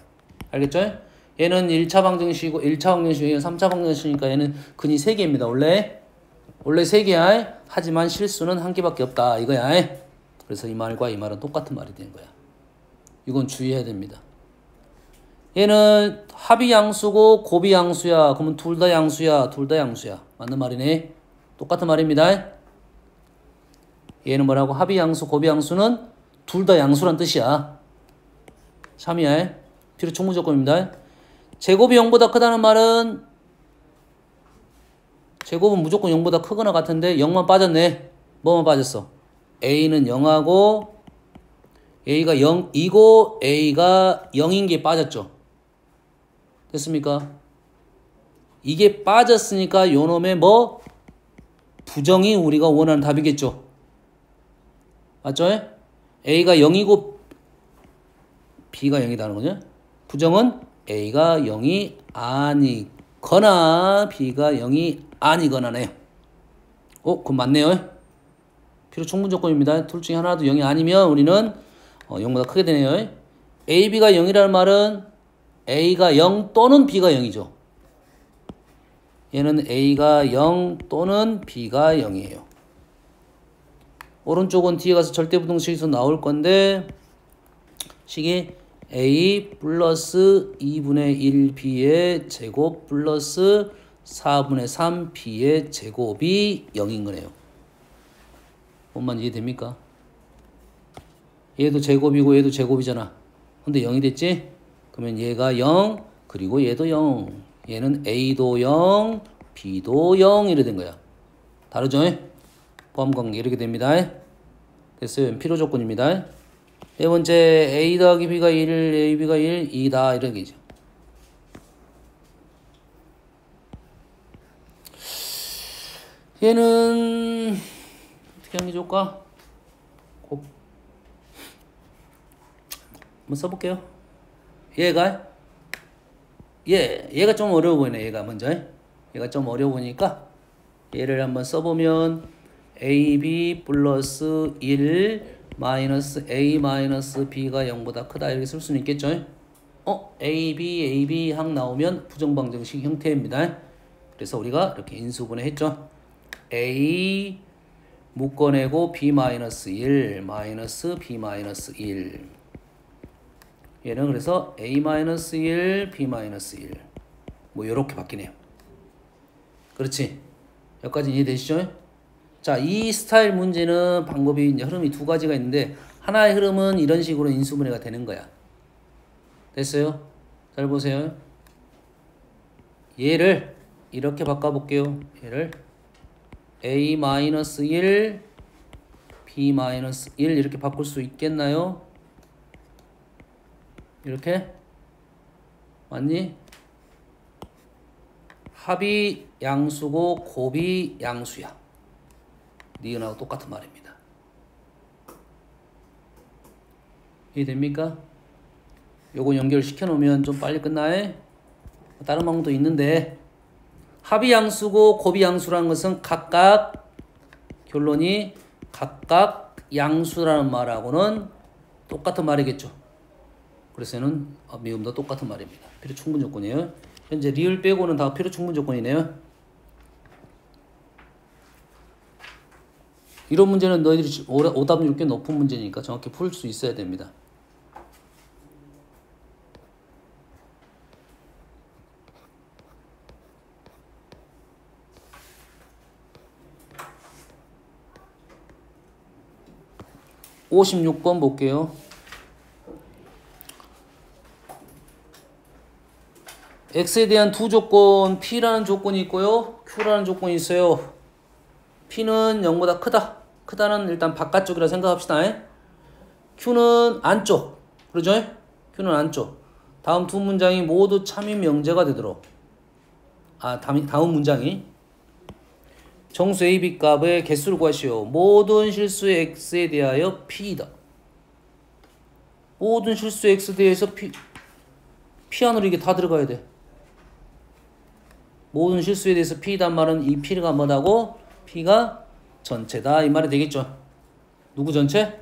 알겠죠? 얘는 1차 방정식이고 1차 방정식이고 얘는 3차 방정식이니까 얘는 근이 3개입니다. 원래 3개야. 하지만 실수는 1개밖에 없다 이거야. 그래서 이 말과 이 말은 똑같은 말이 되는 거야. 이건 주의해야 됩니다. 얘는 합이 양수고 곱이 양수야. 그러면 둘 다 양수야. 맞는 말이네. 똑같은 말입니다. 얘는 뭐라고? 합이 양수, 곱이 양수는 둘 다 양수란 뜻이야. 참이야. 필요 충분조건입니다. 제곱이 0보다 크다는 말은 제곱은 무조건 0보다 크거나 같은데 0만 빠졌네. 뭐만 빠졌어? A는 0하고 A가 0이고 A가 0인 게 빠졌죠. 됐습니까? 이게 빠졌으니까 요놈의 뭐 부정이 우리가 원하는 답이겠죠. 맞죠? A가 0이고 B가 0이다는 거죠. 부정은 A가 0이 아니거나 B가 0이 아니거나네요. 그럼 맞네요. 필요 충분 조건입니다. 둘 중에 하나도 0이 아니면 우리는 0보다 크게 되네요. A, B가 0이라는 말은 A가 0 또는 B가 0이죠. 얘는 A가 0 또는 B가 0이에요. 오른쪽은 뒤에 가서 절대부등식에서 나올 건데 식이 A 플러스 2분의 1 B의 제곱 플러스 4분의 3 B의 제곱이 0인 거네요. 뭔만 이해됩니까? 얘도 제곱이고 얘도 제곱이잖아. 근데 0이 됐지? 그러면 얘가 0 그리고 얘도 0. 얘는 A도 0 B도 0 이래 된 거야. 다르죠? 포함관계 이렇게 됩니다. 됐어요. 필요 조건입니다. 네 번째 A 더하기 B가 1 A, B가 1 2다 이런 게죠. 얘는 어떻게 하는 게 좋을까? 한번 써볼게요. 얘가 좀 어려워 보이네. 얘가 먼저 얘가 좀 어려워 보니까 얘를 한번 써보면 AB 플러스 1 마이너스 A 마이너스 B가 0보다 크다 이렇게 쓸 수는 있겠죠. AB 항 나오면 부정방정식 형태입니다. 그래서 우리가 이렇게 인수분해 했죠. A 묶어내고 B 마이너스 1 마이너스 B 마이너스 1 얘는 그래서 A 마이너스 1 B 마이너스 1 뭐 요렇게 바뀌네요. 그렇지? 여기까지 이해되시죠? 자, 이 스타일 문제는 방법이 이제 흐름이 두 가지가 있는데 하나의 흐름은 이런 식으로 인수분해가 되는 거야. 됐어요? 잘 보세요. 얘를 이렇게 바꿔볼게요. 얘를 A-1 B-1 이렇게 바꿀 수 있겠나요? 이렇게? 맞니? 합이 양수고 곱이 양수야. 니은하고 똑같은 말입니다. 이해됩니까? 요거 연결시켜 놓으면 좀 빨리 끝나요? 다른 방법도 있는데 합이 양수고 곱이 양수라는 것은 각각 결론이 각각 양수라는 말하고는 똑같은 말이겠죠. 그래서 얘는 미음도 똑같은 말입니다. 필요 충분 조건이에요. 현재 리을 빼고는 다 필요 충분 조건이네요. 이런 문제는 너희들이 오답률 꽤 높은 문제니까 정확히 풀 수 있어야 됩니다. (56번) 볼게요. x에 대한 두 조건, p라는 조건이 있고요, q라는 조건이 있어요. p는 0보다 크다. 크다는 일단 바깥쪽이라 생각합시다. q는 안쪽. 그러죠? q는 안쪽. 다음 두 문장이 모두 참인 명제가 되도록 다음 문장이 정수 A, B 값의 개수를 구하시오. 모든 실수의 x에 대하여 p이다. 모든 실수의 x에 대해서 p 안으로 이게 다 들어가야 돼. 모든 실수에 대해서 p단 말은 이 p가 뭐다고? p가 전체다 이 말이 되겠죠. 누구 전체?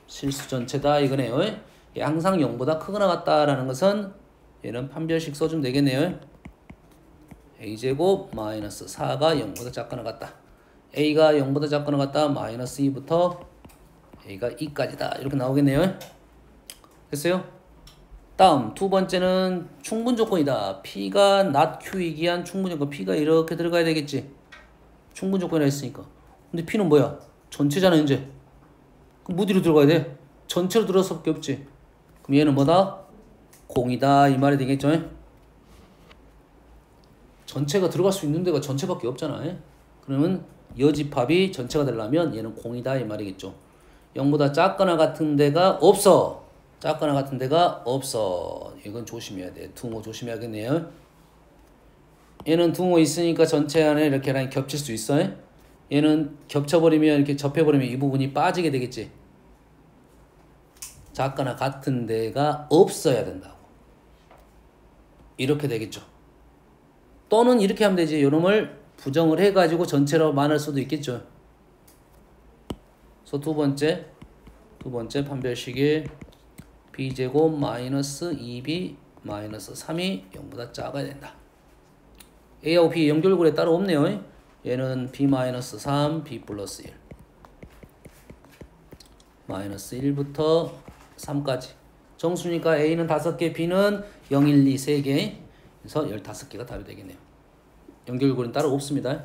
실수 전체다 이거네요. 얘 항상 0보다 크거나 같다라는 것은 얘는 판별식 써주면 되겠네요. a제곱 마이너스 4가 0보다 작거나 같다. a가 0보다 작거나 같다. 마이너스 2부터 a가 2까지다. 이렇게 나오겠네요. 됐어요? 다음 두 번째는 충분 조건이다. p가 not q이기한 충분 조건. p가 이렇게 들어가야 되겠지. 충분 조건이라 했으니까. 근데 p는 뭐야? 전체잖아 이제. 그럼 뭐 어디로 들어가야 돼? 전체로 들어갈 수밖에 없지. 그럼 얘는 뭐다? 공이다 이 말이 되겠죠. 전체가 들어갈 수 있는 데가 전체밖에 없잖아. 그러면 여집합이 전체가 되려면 얘는 공이다 이 말이겠죠. 0보다 작거나 같은 데가 없어. 작거나 같은 데가 없어. 이건 조심해야 돼. 둥호 조심해야겠네요. 얘는 둥호 있으니까 전체 안에 이렇게 라인 겹칠 수 있어. 얘는 겹쳐버리면 이렇게 접해버리면 이 부분이 빠지게 되겠지. 작거나 같은 데가 없어야 된다고. 이렇게 되겠죠. 또는 이렇게 하면 되지. 요놈을 부정을 해가지고 전체로 만들 수도 있겠죠. 그래서 두 번째 판별식이 b제곱 마이너스 2b 마이너스 3이 0보다 작아야 된다. a하고 b 연결고리에 따로 없네요. 얘는 b 마이너스 3, b 플러스 1 마이너스 1부터 3까지 정수니까 a는 5개, b는 0, 1, 2, 3개 그래서 15개가 답이 되겠네요. 연결고리는 따로 없습니다.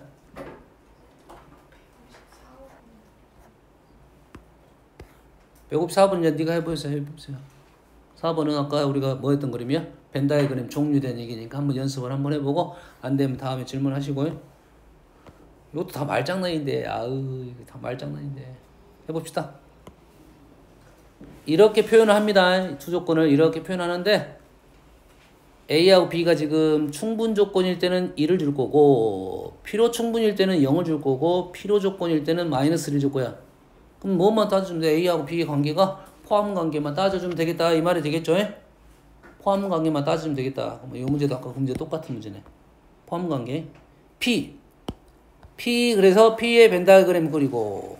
배곱 4번은 네가 해보세요. 4번은 아까 우리가 뭐 했던 그림이야? 벤 다이그램 종류된 얘기니까 한번 연습을 한번 해보고 안 되면 다음에 질문하시고요. 이것도 다 말장난인데 이거 다 말장난인데 해봅시다. 이렇게 표현을 합니다. 두 조건을 이렇게 표현하는데 A하고 B가 지금 충분 조건일 때는 1을 줄 거고 필요 충분일 때는 0을 줄 거고 필요 조건일 때는 마이너스를 줄 거야. 그럼 뭐만 따져주면 돼? A하고 B의 관계가 포함 관계만 따져주면 되겠다 이 말이 되겠죠? 포함 관계만 따져주면 되겠다. 이 문제도 아까 그 문제 똑같은 문제네. 포함 관계 P 그래서 P의 벤 다이그램 그리고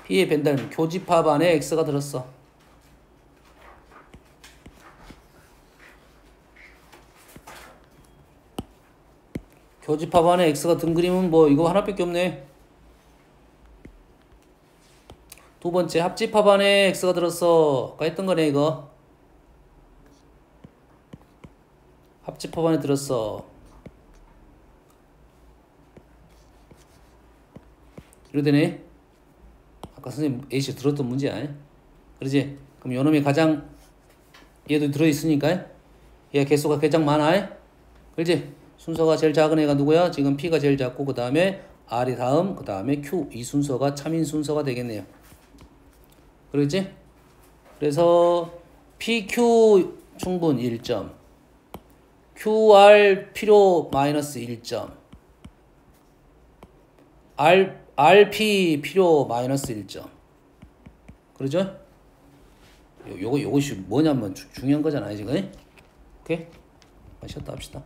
P의 벤 다이그램 교집합 안에 X가 들었어. 교집합 안에 X가 든 그림은 뭐 이거 하나밖에 없네. 두 번째 합집합 안에 X가 들었어. 아까 했던 거네 이거. 합집합 안에 들었어. 이러되네. 아까 선생님 A씨 들었던 문제야. 그러지? 그럼 요놈이 가장 얘도 들어있으니까 얘 개수가 가장 많아. 그렇지? 순서가 제일 작은 애가 누구야? 지금 P가 제일 작고 그 다음에 R이 다음 그 다음에 Q 이 순서가 참인 순서가 되겠네요. 그렇지? 그래서 PQ 충분 1점 QR 필요 마이너스 1점 RP 필요 마이너스 1점 그러죠? 요것이 뭐냐면 중요한 거잖아요 지금. 오케이? 쉬었다 합시다.